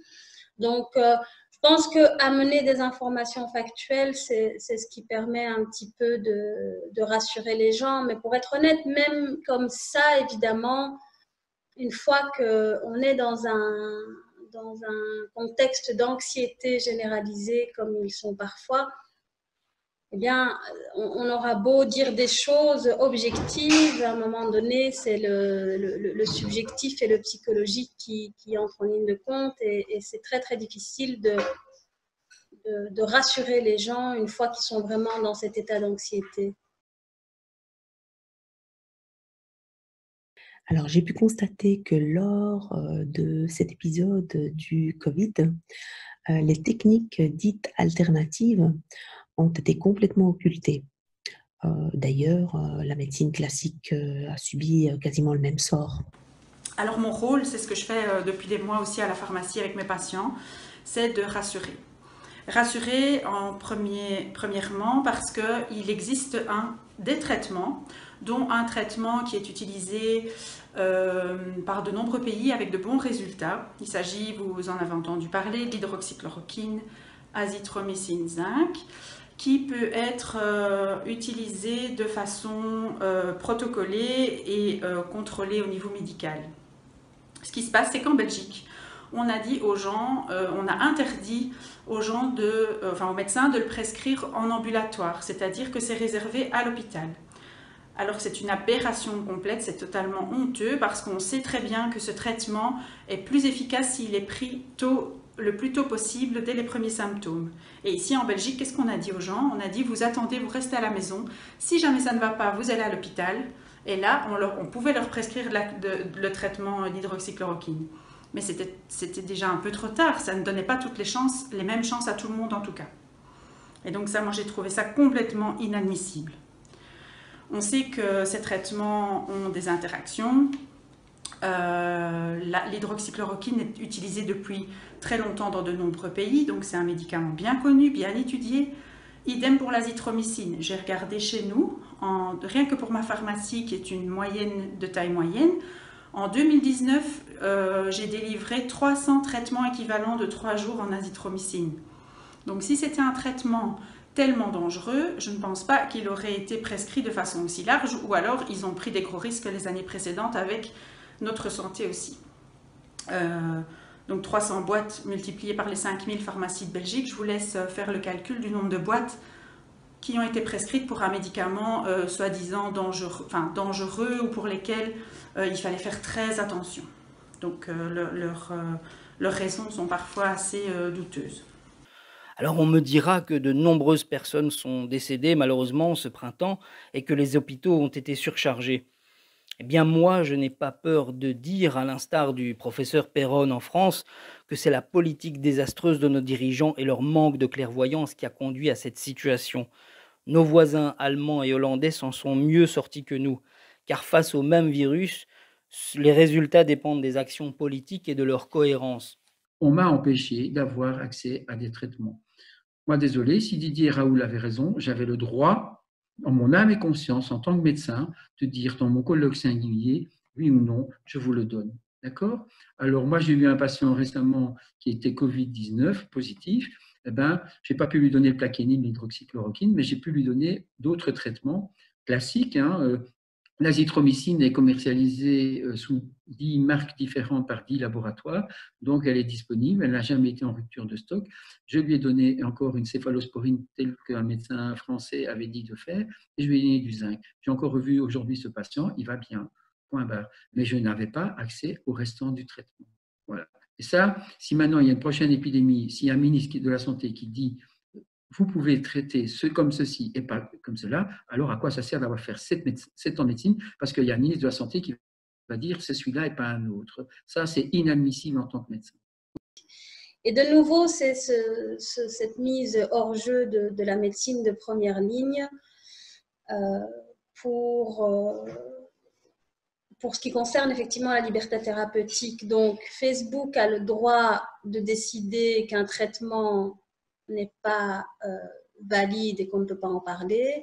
Donc, je pense qu'amener des informations factuelles, c'est ce qui permet un petit peu de rassurer les gens. Mais pour être honnête, même comme ça, évidemment, une fois qu'on est dans un contexte d'anxiété généralisée comme ils sont parfois, eh bien, on aura beau dire des choses objectives, à un moment donné, c'est le subjectif et le psychologique qui entrent en ligne de compte et c'est très très difficile de rassurer les gens une fois qu'ils sont vraiment dans cet état d'anxiété. Alors, j'ai pu constater que lors de cet épisode du Covid, les techniques dites alternatives ont été complètement occultées. D'ailleurs, la médecine classique a subi quasiment le même sort. Alors, mon rôle, c'est ce que je fais depuis des mois aussi à la pharmacie avec mes patients, c'est de rassurer. Rassurer premièrement parce qu'il existe des traitements, dont un traitement qui est utilisé par de nombreux pays avec de bons résultats. Il s'agit, vous en avez entendu parler, de l'hydroxychloroquine, azithromycine zinc, qui peut être utilisé de façon protocolée et contrôlée au niveau médical. Ce qui se passe, c'est qu'en Belgique, on a dit aux gens, on a interdit aux gens, aux médecins de le prescrire en ambulatoire, c'est-à-dire que c'est réservé à l'hôpital. Alors c'est une aberration complète, c'est totalement honteux parce qu'on sait très bien que ce traitement est plus efficace s'il est pris le plus tôt possible dès les premiers symptômes. Et ici en Belgique, qu'est-ce qu'on a dit aux gens? On a dit vous attendez, vous restez à la maison, si jamais ça ne va pas, vous allez à l'hôpital. Et là, on pouvait leur prescrire le traitement d'hydroxychloroquine. Mais c'était déjà un peu trop tard, ça ne donnait pas toutes les mêmes chances à tout le monde en tout cas. Et donc ça, moi j'ai trouvé ça complètement inadmissible. On sait que ces traitements ont des interactions. L'hydroxychloroquine est utilisée depuis très longtemps dans de nombreux pays, donc c'est un médicament bien connu, bien étudié. Idem pour l'azithromycine. J'ai regardé chez nous, rien que pour ma pharmacie qui est une moyenne de taille moyenne, en 2019, j'ai délivré 300 traitements équivalents de 3 jours en azithromycine. Donc si c'était un traitement tellement dangereux, je ne pense pas qu'il aurait été prescrit de façon aussi large, ou alors ils ont pris des gros risques les années précédentes avec notre santé aussi. Donc 300 boîtes multipliées par les 5000 pharmacies de Belgique, je vous laisse faire le calcul du nombre de boîtes qui ont été prescrites pour un médicament soi-disant dangereux ou pour lesquels il fallait faire très attention. Donc leurs raisons sont parfois assez douteuses. Alors on me dira que de nombreuses personnes sont décédées malheureusement ce printemps et que les hôpitaux ont été surchargés. Eh bien moi, je n'ai pas peur de dire, à l'instar du professeur Perron en France, que c'est la politique désastreuse de nos dirigeants et leur manque de clairvoyance qui a conduit à cette situation. Nos voisins allemands et hollandais s'en sont mieux sortis que nous, car face au même virus, les résultats dépendent des actions politiques et de leur cohérence. on m'a empêché d'avoir accès à des traitements. Moi, désolé, si Didier Raoul avait raison, j'avais le droit, en mon âme et conscience, en tant que médecin, de dire dans mon colloque singulier, oui ou non, je vous le donne. D'accord? Alors, moi, j'ai eu un patient récemment qui était Covid-19 positif. Eh ben, je n'ai pas pu lui donner le plaquenil, l'hydroxychloroquine, mais j'ai pu lui donner d'autres traitements classiques. L'azithromycine est commercialisée sous 10 marques différentes par 10 laboratoires, donc elle est disponible, elle n'a jamais été en rupture de stock. Je lui ai donné encore une céphalosporine telle qu'un médecin français avait dit de faire, et je lui ai donné du zinc. J'ai encore revu aujourd'hui ce patient, il va bien, point barre. Mais je n'avais pas accès au restant du traitement. Voilà. Et ça, si maintenant il y a une prochaine épidémie, s'il y a un ministre de la Santé qui dit vous pouvez traiter comme ceci et pas comme cela, alors à quoi ça sert d'avoir fait 7 ans de médecine? Parce qu'il y a un ministre de la Santé qui va dire c'est celui-là et pas un autre. Ça, c'est inadmissible en tant que médecin. Et de nouveau, c'est cette mise hors jeu de la médecine de première ligne pour ce qui concerne effectivement la liberté thérapeutique. Donc, Facebook a le droit de décider qu'un traitement n'est pas valide et qu'on ne peut pas en parler,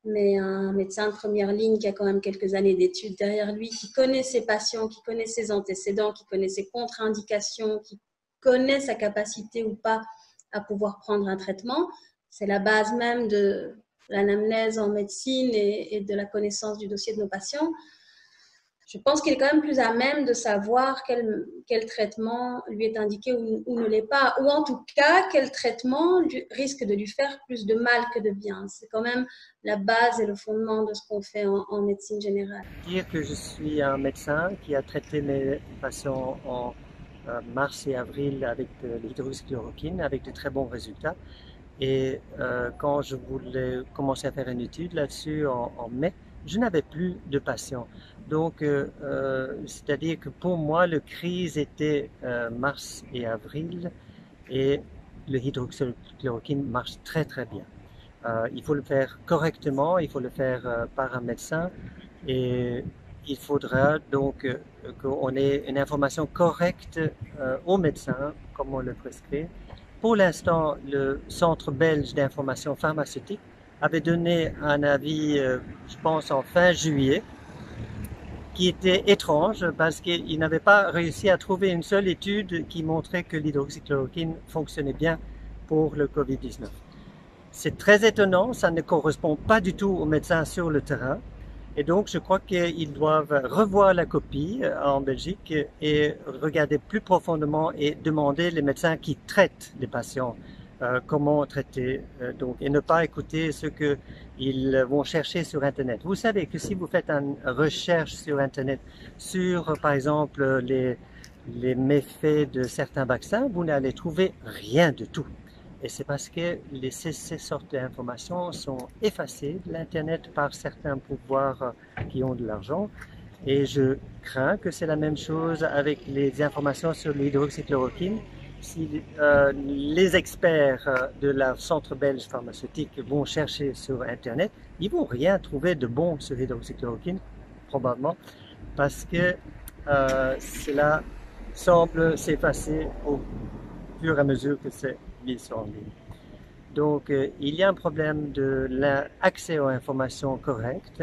mais un médecin de première ligne qui a quand même quelques années d'études derrière lui, qui connaît ses patients, qui connaît ses antécédents, qui connaît ses contre-indications, qui connaît sa capacité ou pas à pouvoir prendre un traitement, c'est la base même de l'anamnèse en médecine et de la connaissance du dossier de nos patients. Je pense qu'il est quand même plus à même de savoir quel traitement lui est indiqué ou ne l'est pas, ou en tout cas, quel traitement risque de lui faire plus de mal que de bien. C'est quand même la base et le fondement de ce qu'on fait en médecine générale. Dire que je suis un médecin qui a traité mes patients en mars et avril avec de l'hydroxychloroquine, avec de très bons résultats. Et quand je voulais commencer à faire une étude là-dessus en mai, je n'avais plus de patients. Donc, c'est-à-dire que pour moi, le crise était mars et avril et le hydroxychloroquine marche très très bien. Il faut le faire correctement, il faut le faire par un médecin et il faudra donc qu'on ait une information correcte au médecin, comme on le prescrit. Pour l'instant, le Centre belge d'information pharmaceutique avait donné un avis, je pense, en fin juillet, qui était étrange parce qu'il n'avait pas réussi à trouver une seule étude qui montrait que l'hydroxychloroquine fonctionnait bien pour le Covid-19. C'est très étonnant, ça ne correspond pas du tout aux médecins sur le terrain. Et donc, je crois qu'ils doivent revoir la copie en Belgique et regarder plus profondément et demander les médecins qui traitent les patients comment traiter, donc, et ne pas écouter ce qu'ils vont chercher sur Internet. Vous savez que si vous faites une recherche sur Internet sur, par exemple, les méfaits de certains vaccins, vous n'allez trouver rien du tout. Et c'est parce que ces sortes d'informations sont effacées de l'Internet par certains pouvoirs qui ont de l'argent. Et je crains que c'est la même chose avec les informations sur l'hydroxychloroquine. Si les experts de la Centre belge pharmaceutique vont chercher sur Internet, ils ne vont rien trouver de bon sur l'hydroxychloroquine, probablement, parce que cela semble s'effacer au fur et à mesure que c'est mis en ligne. Donc, il y a un problème de l'accès aux informations correctes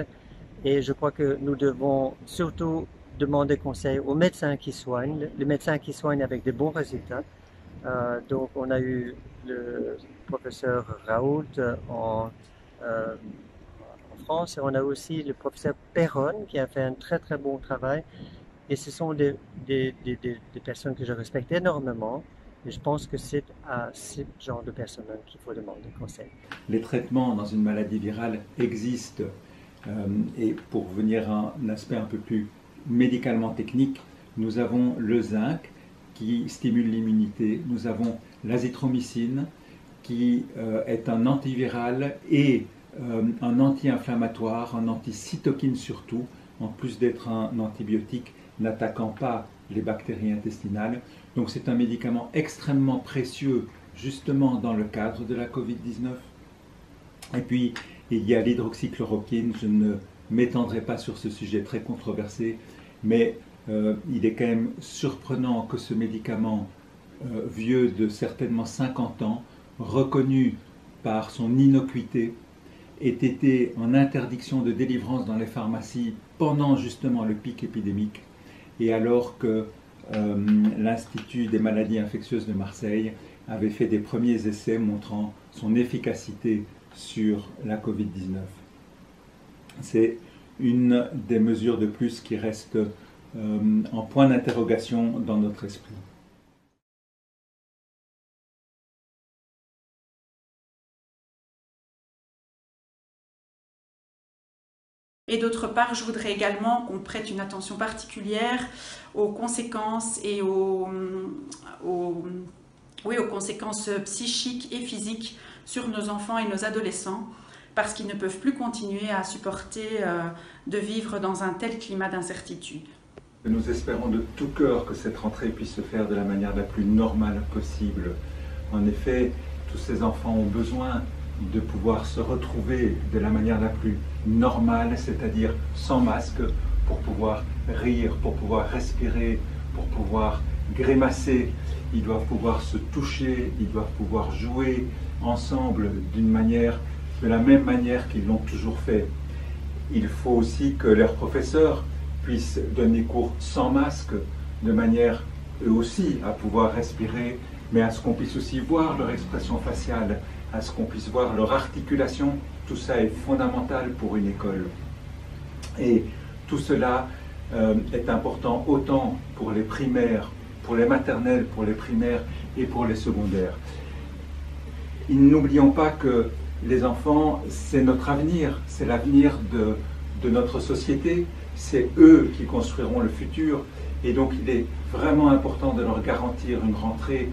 et je crois que nous devons surtout demander conseil aux médecins qui soignent, les médecins qui soignent avec de bons résultats. Donc, on a eu le professeur Raoult en France et on a aussi le professeur Perron qui a fait un très très bon travail. Et ce sont des personnes que je respecte énormément. Et je pense que c'est à ce genre de personnes qu'il faut demander conseil. Les traitements dans une maladie virale existent. Et pour venir à un aspect un peu plus médicalement technique, nous avons le zinc qui stimule l'immunité. Nous avons l'azithromycine qui est un antiviral et un anti-inflammatoire, un anticytokine surtout, en plus d'être un antibiotique n'attaquant pas les bactéries intestinales. Donc c'est un médicament extrêmement précieux justement dans le cadre de la Covid-19. Et puis il y a l'hydroxychloroquine, je ne m'étendrai pas sur ce sujet très controversé, mais il est quand même surprenant que ce médicament vieux de certainement 50 ans, reconnu par son innocuité, ait été en interdiction de délivrance dans les pharmacies pendant justement le pic épidémique, et alors que l'Institut des maladies infectieuses de Marseille avait fait des premiers essais montrant son efficacité sur la Covid-19. C'est une des mesures de plus qui reste en point d'interrogation dans notre esprit. Et d'autre part, je voudrais également qu'on prête une attention particulière aux conséquences et aux conséquences psychiques et physiques sur nos enfants et nos adolescents, parce qu'ils ne peuvent plus continuer à supporter de vivre dans un tel climat d'incertitude. Nous espérons de tout cœur que cette rentrée puisse se faire de la manière la plus normale possible. En effet, tous ces enfants ont besoin de pouvoir se retrouver de la manière la plus normale, c'est-à-dire sans masque, pour pouvoir rire, pour pouvoir respirer, pour pouvoir grimacer. Ils doivent pouvoir se toucher, ils doivent pouvoir jouer ensemble de la même manière qu'ils l'ont toujours fait. Il faut aussi que leurs professeurs puissent donner cours sans masque, de manière eux aussi à pouvoir respirer, mais à ce qu'on puisse aussi voir leur expression faciale, à ce qu'on puisse voir leur articulation. Tout ça est fondamental pour une école. Et tout cela est important autant pour les primaires, pour les maternelles, pour les primaires et pour les secondaires. N'oublions pas que les enfants, c'est notre avenir, c'est l'avenir de notre société, c'est eux qui construiront le futur. Et donc il est vraiment important de leur garantir une rentrée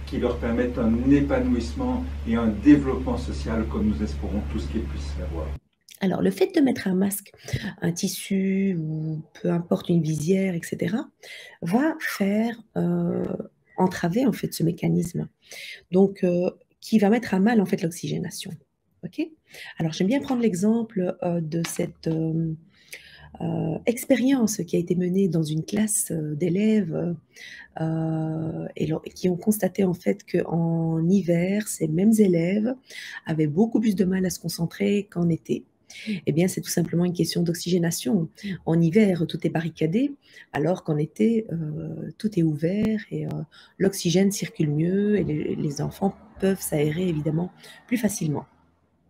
qui leur permette un épanouissement et un développement social comme nous espérons tous qu'ils puissent l'avoir. Alors, le fait de mettre un masque, un tissu ou peu importe une visière, etc., va faire entraver en fait ce mécanisme. Donc, qui va mettre à mal en fait l'oxygénation. Ok ? Alors, j'aime bien prendre l'exemple de cette expérience qui a été menée dans une classe d'élèves et qui ont constaté en fait qu'en hiver, ces mêmes élèves avaient beaucoup plus de mal à se concentrer qu'en été. Eh bien, c'est tout simplement une question d'oxygénation. En hiver, tout est barricadé, alors qu'en été, tout est ouvert et l'oxygène circule mieux et les enfants peuvent s'aérer évidemment plus facilement.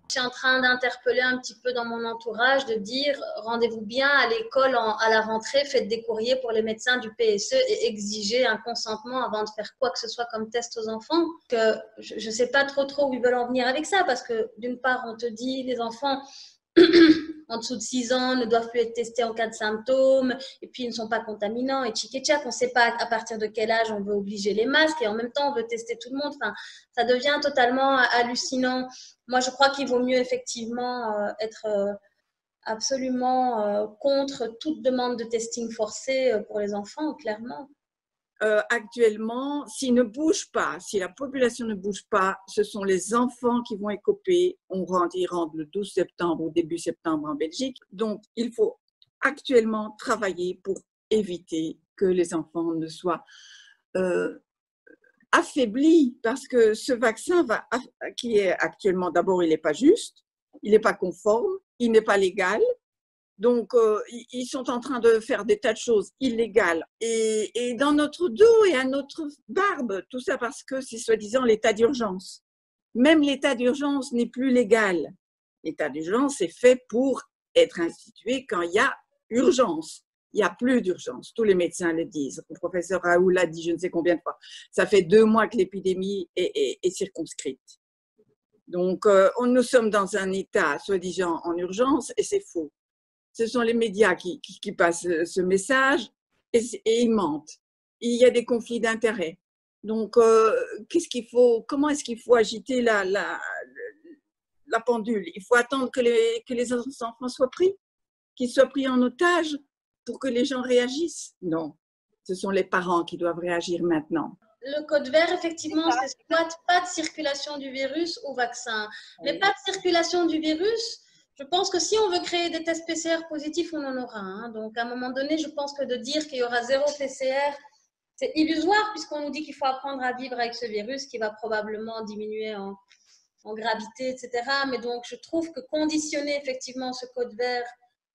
Je suis en train d'interpeller un petit peu dans mon entourage, de dire rendez-vous bien à l'école à la rentrée, faites des courriers pour les médecins du PSE et exigez un consentement avant de faire quoi que ce soit comme test aux enfants. Que je ne sais pas trop où ils veulent en venir avec ça, parce que d'une part, on te dit les enfants en dessous de 6 ans ne doivent plus être testés en cas de symptômes, et puis ils ne sont pas contaminants, et tchic et tchac, on ne sait pas à partir de quel âge on veut obliger les masques, et en même temps on veut tester tout le monde. Enfin, ça devient totalement hallucinant. Moi, je crois qu'il vaut mieux effectivement être absolument contre toute demande de testing forcé pour les enfants, clairement. Actuellement, s'ils ne bougent pas, si la population ne bouge pas, ce sont les enfants qui vont écoper. Ils rentrent le 12 septembre ou début septembre en Belgique. Donc, il faut actuellement travailler pour éviter que les enfants ne soient affaiblis, parce que ce vaccin qui est actuellement, d'abord, il n'est pas juste, il n'est pas conforme, il n'est pas légal. Donc, ils sont en train de faire des tas de choses illégales et dans notre dos et à notre barbe, tout ça parce que c'est soi-disant l'état d'urgence. Même l'état d'urgence n'est plus légal. L'état d'urgence est fait pour être institué quand il y a urgence. Il n'y a plus d'urgence. Tous les médecins le disent. Le professeur Raoult l'a dit je ne sais combien de fois. Ça fait 2 mois que l'épidémie est circonscrite. Donc, nous sommes dans un état soi-disant en urgence et c'est faux. Ce sont les médias qui passent ce message et ils mentent. Il y a des conflits d'intérêts. Donc, comment est-ce qu'il faut agiter la pendule? Il faut attendre que les enfants soient pris, qu'ils soient pris en otage pour que les gens réagissent? Non, ce sont les parents qui doivent réagir maintenant. Le code vert, effectivement, c'est soit pas de circulation du virus ou vaccin. Mais pas de circulation du virus. Je pense que si on veut créer des tests PCR positifs, on en aura. Donc, à un moment donné, je pense que de dire qu'il y aura 0 PCR, c'est illusoire puisqu'on nous dit qu'il faut apprendre à vivre avec ce virus qui va probablement diminuer en gravité, etc. Mais donc, je trouve que conditionner effectivement ce code vert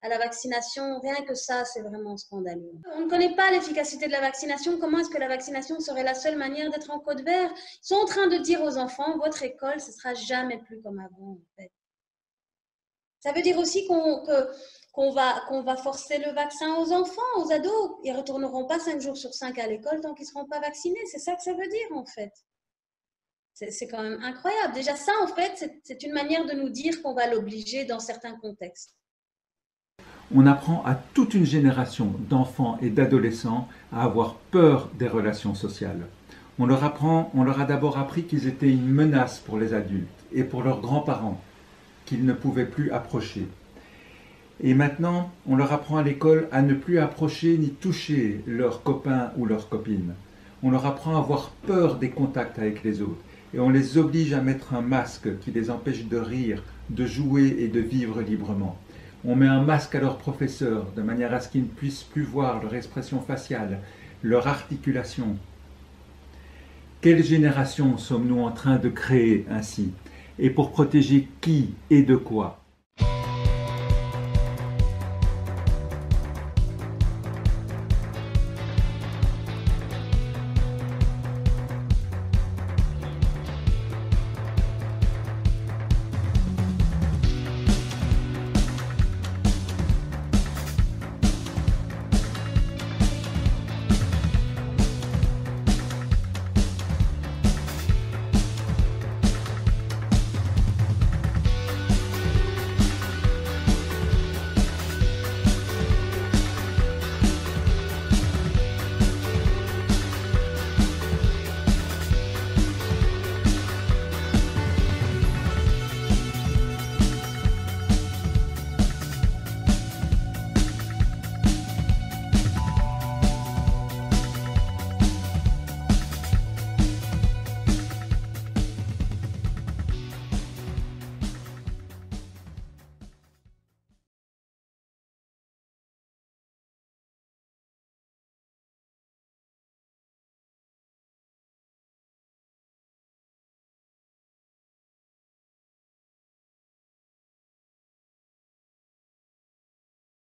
à la vaccination, rien que ça, c'est vraiment scandaleux. On ne connaît pas l'efficacité de la vaccination. Comment est-ce que la vaccination serait la seule manière d'être en code vert? Ils sont en train de dire aux enfants, votre école, ce ne sera jamais plus comme avant, en fait. Ça veut dire aussi qu'on va forcer le vaccin aux enfants, aux ados. Ils ne retourneront pas 5 jours sur 5 à l'école tant qu'ils ne seront pas vaccinés. C'est ça que ça veut dire, en fait. C'est quand même incroyable. Déjà, ça, en fait, c'est une manière de nous dire qu'on va l'obliger dans certains contextes. On apprend à toute une génération d'enfants et d'adolescents à avoir peur des relations sociales. On leur a d'abord appris qu'ils étaient une menace pour les adultes et pour leurs grands-parents, qu'ils ne pouvaient plus approcher. Et maintenant, on leur apprend à l'école à ne plus approcher ni toucher leurs copains ou leurs copines. On leur apprend à avoir peur des contacts avec les autres. Et on les oblige à mettre un masque qui les empêche de rire, de jouer et de vivre librement. On met un masque à leurs professeurs de manière à ce qu'ils ne puissent plus voir leur expression faciale, leur articulation. Quelle génération sommes-nous en train de créer ainsi? Et pour protéger qui et de quoi?